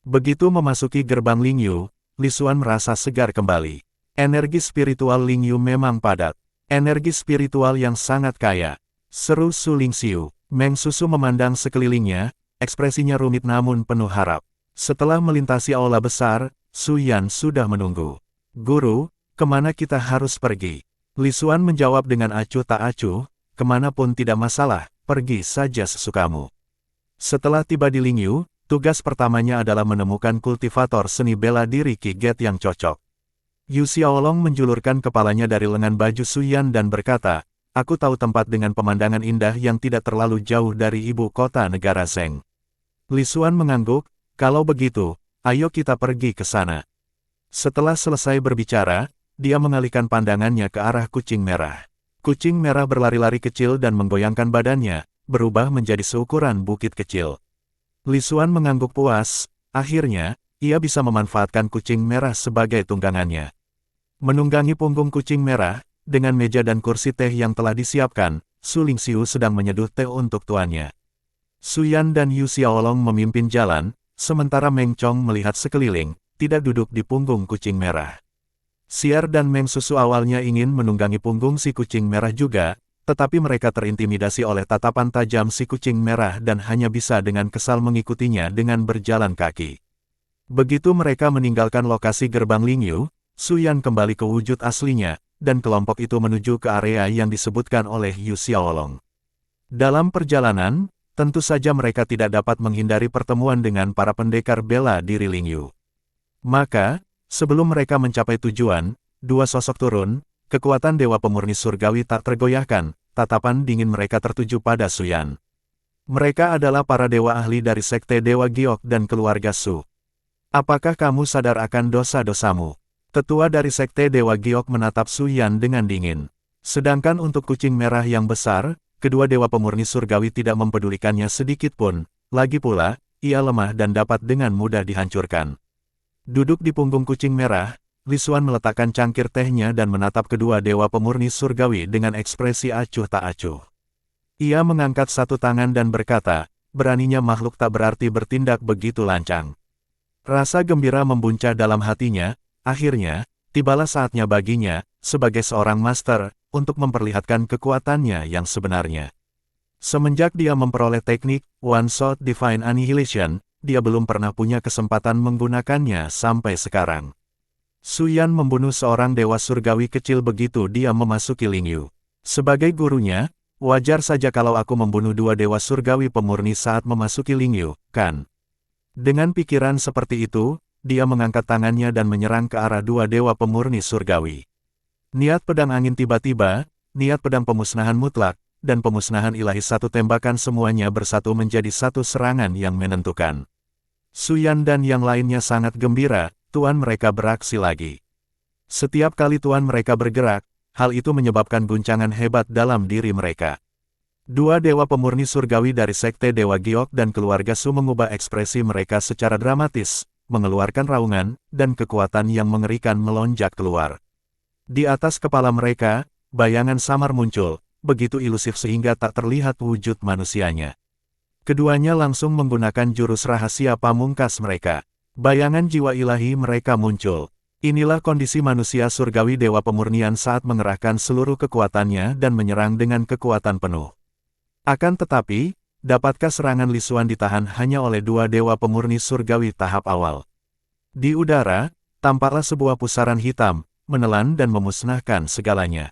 Begitu memasuki gerbang Lingyu, Li Xuan merasa segar kembali. Energi spiritual Lingyu memang padat. Energi spiritual yang sangat kaya. Seru Su Lingxiu. Meng Susu memandang sekelilingnya, ekspresinya rumit namun penuh harap. Setelah melintasi aula besar, Su Yan sudah menunggu. Guru, kemana kita harus pergi? Li Xuan menjawab dengan acuh tak acuh, kemanapun tidak masalah, pergi saja sesukamu. Setelah tiba di Lingyu, tugas pertamanya adalah menemukan kultivator seni bela diri Qi Get yang cocok. Yu Xiaolong menjulurkan kepalanya dari lengan baju Su Yan dan berkata, aku tahu tempat dengan pemandangan indah yang tidak terlalu jauh dari ibu kota negara Zheng. Li Xuan mengangguk, kalau begitu, ayo kita pergi ke sana. Setelah selesai berbicara, dia mengalihkan pandangannya ke arah kucing merah. Kucing merah berlari-lari kecil dan menggoyangkan badannya, berubah menjadi seukuran bukit kecil. Li Xuan mengangguk puas, akhirnya, ia bisa memanfaatkan kucing merah sebagai tunggangannya. Menunggangi punggung kucing merah, dengan meja dan kursi teh yang telah disiapkan, Su Lingxiu sedang menyeduh teh untuk tuannya. Su Yan dan Yu Xiaolong memimpin jalan, sementara Meng Chong melihat sekeliling, tidak duduk di punggung kucing merah. Xier dan Meng Susu awalnya ingin menunggangi punggung si kucing merah juga, tetapi mereka terintimidasi oleh tatapan tajam si kucing merah dan hanya bisa dengan kesal mengikutinya dengan berjalan kaki. Begitu mereka meninggalkan lokasi gerbang Lingyu, Su Yan kembali ke wujud aslinya, dan kelompok itu menuju ke area yang disebutkan oleh Yu Xiaolong. Dalam perjalanan, tentu saja mereka tidak dapat menghindari pertemuan dengan para pendekar bela diri Lingyu. Maka, sebelum mereka mencapai tujuan, dua sosok turun, kekuatan Dewa Pemurni Surgawi tak tergoyahkan, tatapan dingin mereka tertuju pada Su Yan. Mereka adalah para dewa ahli dari Sekte Dewa Giok dan keluarga Su. Apakah kamu sadar akan dosa-dosamu? Tetua dari Sekte Dewa Giok menatap Su Yan dengan dingin. Sedangkan untuk kucing merah yang besar, kedua Dewa Pemurni Surgawi tidak mempedulikannya sedikit pun, lagi pula, ia lemah dan dapat dengan mudah dihancurkan. Duduk di punggung kucing merah, Li Xuan meletakkan cangkir tehnya dan menatap kedua Dewa Pemurni Surgawi dengan ekspresi acuh tak acuh. Ia mengangkat satu tangan dan berkata, beraninya makhluk tak berarti bertindak begitu lancang. Rasa gembira membuncah dalam hatinya, akhirnya, tibalah saatnya baginya, sebagai seorang master, untuk memperlihatkan kekuatannya yang sebenarnya. Semenjak dia memperoleh teknik One Shot Divine Annihilation, dia belum pernah punya kesempatan menggunakannya sampai sekarang. Su Yan membunuh seorang dewa surgawi kecil begitu dia memasuki Lingyu. Sebagai gurunya, wajar saja kalau aku membunuh dua dewa surgawi pemurni saat memasuki Lingyu, kan? Dengan pikiran seperti itu, dia mengangkat tangannya dan menyerang ke arah dua dewa pemurni surgawi. Niat pedang angin tiba-tiba, niat pedang pemusnahan mutlak, dan pemusnahan ilahi satu tembakan semuanya bersatu menjadi satu serangan yang menentukan. Suyan dan yang lainnya sangat gembira, tuan mereka beraksi lagi. Setiap kali tuan mereka bergerak, hal itu menyebabkan guncangan hebat dalam diri mereka. Dua dewa pemurni surgawi dari Sekte Dewa Giok dan keluarga Su mengubah ekspresi mereka secara dramatis, mengeluarkan raungan, dan kekuatan yang mengerikan melonjak keluar. Di atas kepala mereka, bayangan samar muncul, begitu ilusif sehingga tak terlihat wujud manusianya. Keduanya langsung menggunakan jurus rahasia pamungkas mereka. Bayangan jiwa ilahi mereka muncul. Inilah kondisi manusia surgawi dewa pemurnian saat mengerahkan seluruh kekuatannya dan menyerang dengan kekuatan penuh. Akan tetapi, dapatkah serangan Li Xuan ditahan hanya oleh dua dewa pemurni surgawi tahap awal? Di udara, tampaklah sebuah pusaran hitam, menelan dan memusnahkan segalanya.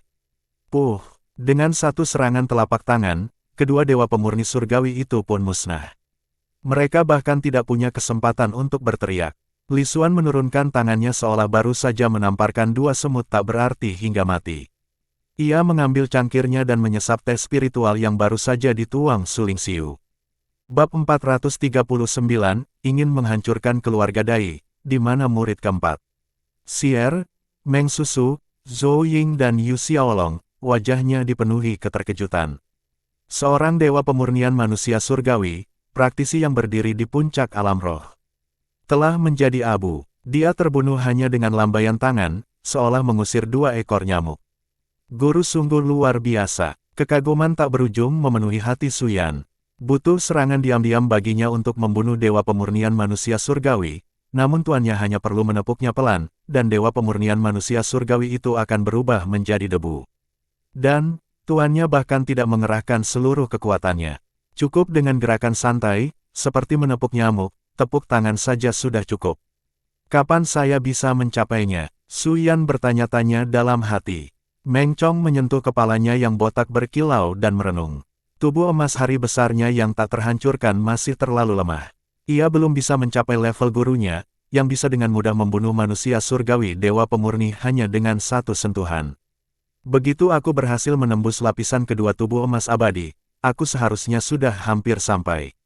Dengan satu serangan telapak tangan, kedua dewa pemurni surgawi itu pun musnah. Mereka bahkan tidak punya kesempatan untuk berteriak. Li Xuan menurunkan tangannya seolah baru saja menamparkan dua semut tak berarti hingga mati. Ia mengambil cangkirnya dan menyesap teh spiritual yang baru saja dituang Su Lingxiu. Bab 439, ingin menghancurkan keluarga Dai, di mana murid keempat. Xier, Meng Susu, Zhou Ying dan Yu Xiaolong, wajahnya dipenuhi keterkejutan. Seorang dewa pemurnian manusia surgawi, praktisi yang berdiri di puncak alam roh, telah menjadi abu. Dia terbunuh hanya dengan lambaian tangan, seolah mengusir dua ekor nyamuk. Guru sungguh luar biasa. Kekaguman tak berujung memenuhi hati Suyan. Butuh serangan diam-diam baginya untuk membunuh dewa pemurnian manusia surgawi, namun tuannya hanya perlu menepuknya pelan, dan dewa pemurnian manusia surgawi itu akan berubah menjadi debu. Dan, tuannya bahkan tidak mengerahkan seluruh kekuatannya. Cukup dengan gerakan santai, seperti menepuk nyamuk, tepuk tangan saja sudah cukup. Kapan saya bisa mencapainya? Suyan bertanya-tanya dalam hati. Meng Chong menyentuh kepalanya yang botak berkilau dan merenung. Tubuh emas hari besarnya yang tak terhancurkan masih terlalu lemah. Ia belum bisa mencapai level gurunya, yang bisa dengan mudah membunuh manusia surgawi dewa pemurni hanya dengan satu sentuhan. Begitu aku berhasil menembus lapisan kedua tubuh emas abadi, aku seharusnya sudah hampir sampai.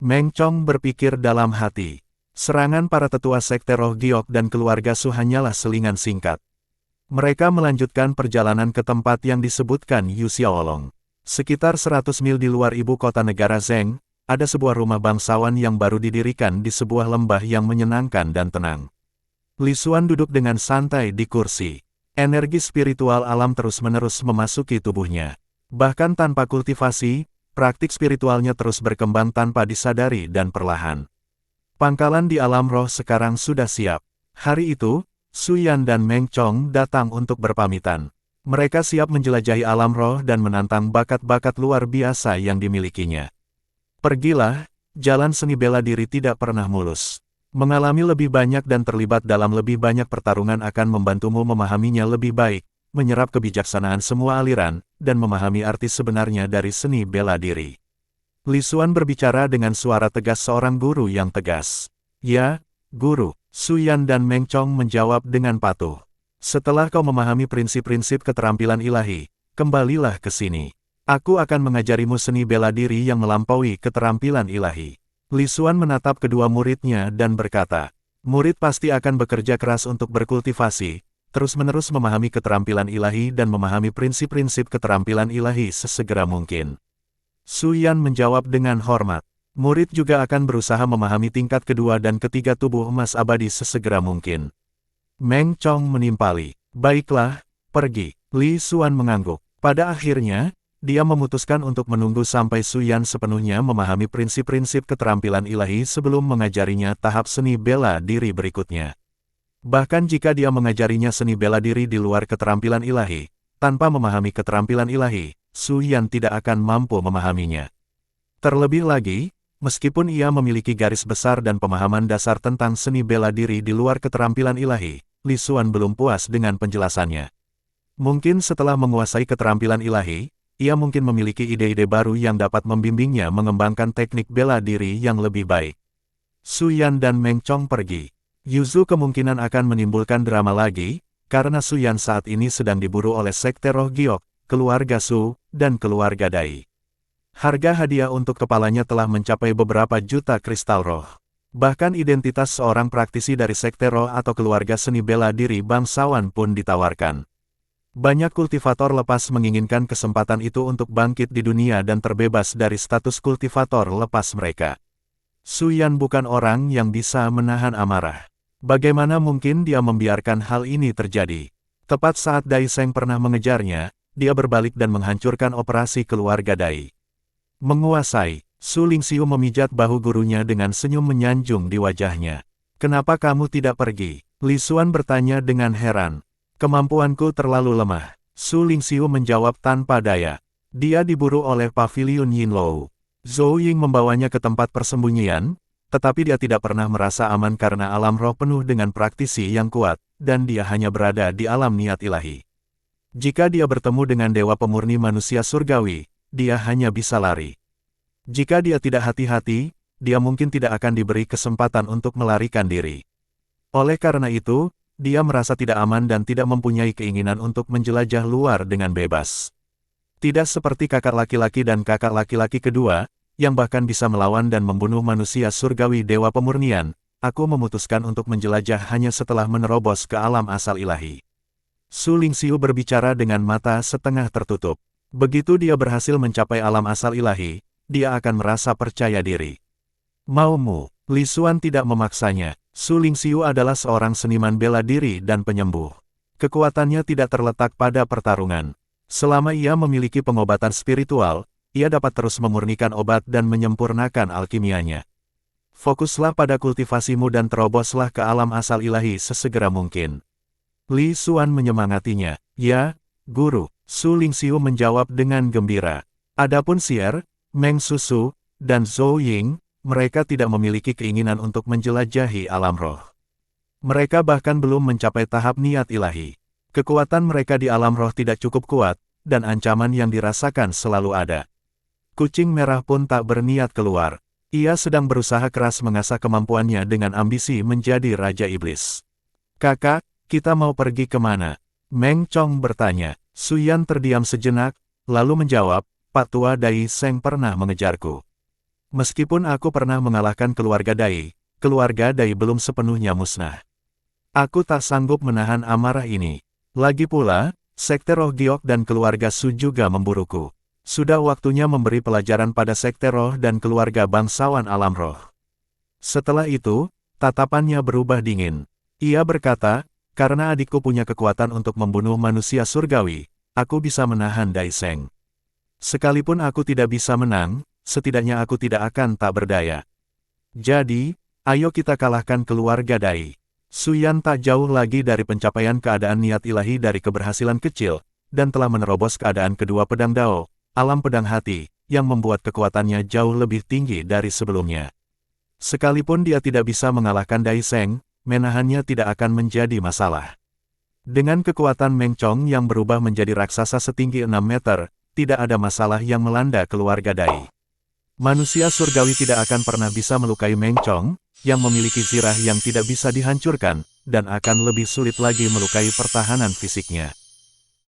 Meng Chong berpikir dalam hati. Serangan para tetua Sekte Roh Giok dan keluarga Su hanyalah selingan singkat. Mereka melanjutkan perjalanan ke tempat yang disebutkan Yu Xiaolong. Sekitar 100 mil di luar ibu kota negara Zheng, ada sebuah rumah bangsawan yang baru didirikan di sebuah lembah yang menyenangkan dan tenang. Li Xuan duduk dengan santai di kursi. Energi spiritual alam terus-menerus memasuki tubuhnya. Bahkan tanpa kultivasi, praktik spiritualnya terus berkembang tanpa disadari dan perlahan. Pangkalan di alam roh sekarang sudah siap. Hari itu, Suyan dan Meng Chong datang untuk berpamitan. Mereka siap menjelajahi alam roh dan menantang bakat-bakat luar biasa yang dimilikinya. Pergilah, jalan seni bela diri tidak pernah mulus. Mengalami lebih banyak dan terlibat dalam lebih banyak pertarungan akan membantumu memahaminya lebih baik, menyerap kebijaksanaan semua aliran, dan memahami arti sebenarnya dari seni bela diri. Li Xuan berbicara dengan suara tegas seorang guru yang tegas. Ya, guru. Suyan dan Meng Chong menjawab dengan patuh. Setelah kau memahami prinsip-prinsip keterampilan ilahi, kembalilah ke sini. Aku akan mengajarimu seni bela diri yang melampaui keterampilan ilahi. Li Xuan menatap kedua muridnya dan berkata, murid pasti akan bekerja keras untuk berkultivasi, terus-menerus memahami keterampilan ilahi dan memahami prinsip-prinsip keterampilan ilahi sesegera mungkin. Suyan menjawab dengan hormat. Murid juga akan berusaha memahami tingkat kedua dan ketiga tubuh emas abadi sesegera mungkin. Meng Chong menimpali. Baiklah, pergi. Li Xuan mengangguk. Pada akhirnya, dia memutuskan untuk menunggu sampai Suyan sepenuhnya memahami prinsip-prinsip keterampilan ilahi sebelum mengajarinya tahap seni bela diri berikutnya. Bahkan jika dia mengajarinya seni bela diri di luar keterampilan ilahi, tanpa memahami keterampilan ilahi, Suyan tidak akan mampu memahaminya. Terlebih lagi, meskipun ia memiliki garis besar dan pemahaman dasar tentang seni bela diri di luar keterampilan ilahi, Li Xuan belum puas dengan penjelasannya. Mungkin setelah menguasai keterampilan ilahi, ia mungkin memiliki ide-ide baru yang dapat membimbingnya mengembangkan teknik bela diri yang lebih baik. Su Yan dan Meng Chong pergi. Yuzu kemungkinan akan menimbulkan drama lagi, karena Su Yan saat ini sedang diburu oleh Sekte Roh Giok, keluarga Su, dan keluarga Dai. Harga hadiah untuk kepalanya telah mencapai beberapa juta kristal roh. Bahkan identitas seorang praktisi dari Sekte Roh atau keluarga seni bela diri bangsawan pun ditawarkan. Banyak kultivator lepas menginginkan kesempatan itu untuk bangkit di dunia dan terbebas dari status kultivator lepas mereka. Su Yan bukan orang yang bisa menahan amarah. Bagaimana mungkin dia membiarkan hal ini terjadi? Tepat saat Dai Seng pernah mengejarnya, dia berbalik dan menghancurkan operasi keluarga Dai. Menguasai, Su Lingxiu memijat bahu gurunya dengan senyum menyanjung di wajahnya. "Kenapa kamu tidak pergi?" Li Xuan bertanya dengan heran. "Kemampuanku terlalu lemah." Su Lingxiu menjawab tanpa daya. Dia diburu oleh Pavilion Yinlou. Zhou Ying membawanya ke tempat persembunyian, tetapi dia tidak pernah merasa aman karena alam roh penuh dengan praktisi yang kuat, dan dia hanya berada di alam niat ilahi. Jika dia bertemu dengan Dewa Pemurni manusia surgawi, dia hanya bisa lari. Jika dia tidak hati-hati, dia mungkin tidak akan diberi kesempatan untuk melarikan diri. Oleh karena itu, dia merasa tidak aman dan tidak mempunyai keinginan untuk menjelajah luar dengan bebas. Tidak seperti kakak laki-laki dan kakak laki-laki kedua, yang bahkan bisa melawan dan membunuh manusia surgawi Dewa Pemurnian, aku memutuskan untuk menjelajah hanya setelah menerobos ke alam asal ilahi. Su Lingxiu berbicara dengan mata setengah tertutup. Begitu dia berhasil mencapai alam asal ilahi, dia akan merasa percaya diri. "Maumu?" Li Xuan tidak memaksanya. Su Lingxiu adalah seorang seniman bela diri dan penyembuh. Kekuatannya tidak terletak pada pertarungan. Selama ia memiliki pengobatan spiritual, ia dapat terus memurnikan obat dan menyempurnakan alkimianya. Fokuslah pada kultivasimu dan teroboslah ke alam asal ilahi sesegera mungkin. Li Xuan menyemangatinya. "Ya, Guru." Su Lingxiu menjawab dengan gembira. Adapun Xier, Meng Susu, dan Zhou Ying, mereka tidak memiliki keinginan untuk menjelajahi alam roh. Mereka bahkan belum mencapai tahap niat ilahi. Kekuatan mereka di alam roh tidak cukup kuat, dan ancaman yang dirasakan selalu ada. Kucing merah pun tak berniat keluar. Ia sedang berusaha keras mengasah kemampuannya dengan ambisi menjadi Raja Iblis. "Kakak, kita mau pergi kemana?" Meng Chong bertanya. Su Yan terdiam sejenak, lalu menjawab, "Pak Tua Dai Seng pernah mengejarku. Meskipun aku pernah mengalahkan keluarga Dai belum sepenuhnya musnah. Aku tak sanggup menahan amarah ini. Lagi pula, Sekte Roh Giok dan keluarga Su juga memburuku. Sudah waktunya memberi pelajaran pada Sekte Roh dan keluarga bangsawan alam roh." Setelah itu, tatapannya berubah dingin. Ia berkata, "Karena adikku punya kekuatan untuk membunuh manusia surgawi, aku bisa menahan Dai Seng. Sekalipun aku tidak bisa menang, setidaknya aku tidak akan tak berdaya. Jadi, ayo kita kalahkan keluarga Dai." Su Yan tak jauh lagi dari pencapaian keadaan niat ilahi dari keberhasilan kecil, dan telah menerobos keadaan kedua pedang Dao, alam pedang hati, yang membuat kekuatannya jauh lebih tinggi dari sebelumnya. Sekalipun dia tidak bisa mengalahkan Dai Seng, menahannya tidak akan menjadi masalah. Dengan kekuatan Meng Chong yang berubah menjadi raksasa setinggi 6 meter, tidak ada masalah yang melanda keluarga Dai. Manusia surgawi tidak akan pernah bisa melukai Meng Chong, yang memiliki zirah yang tidak bisa dihancurkan, dan akan lebih sulit lagi melukai pertahanan fisiknya.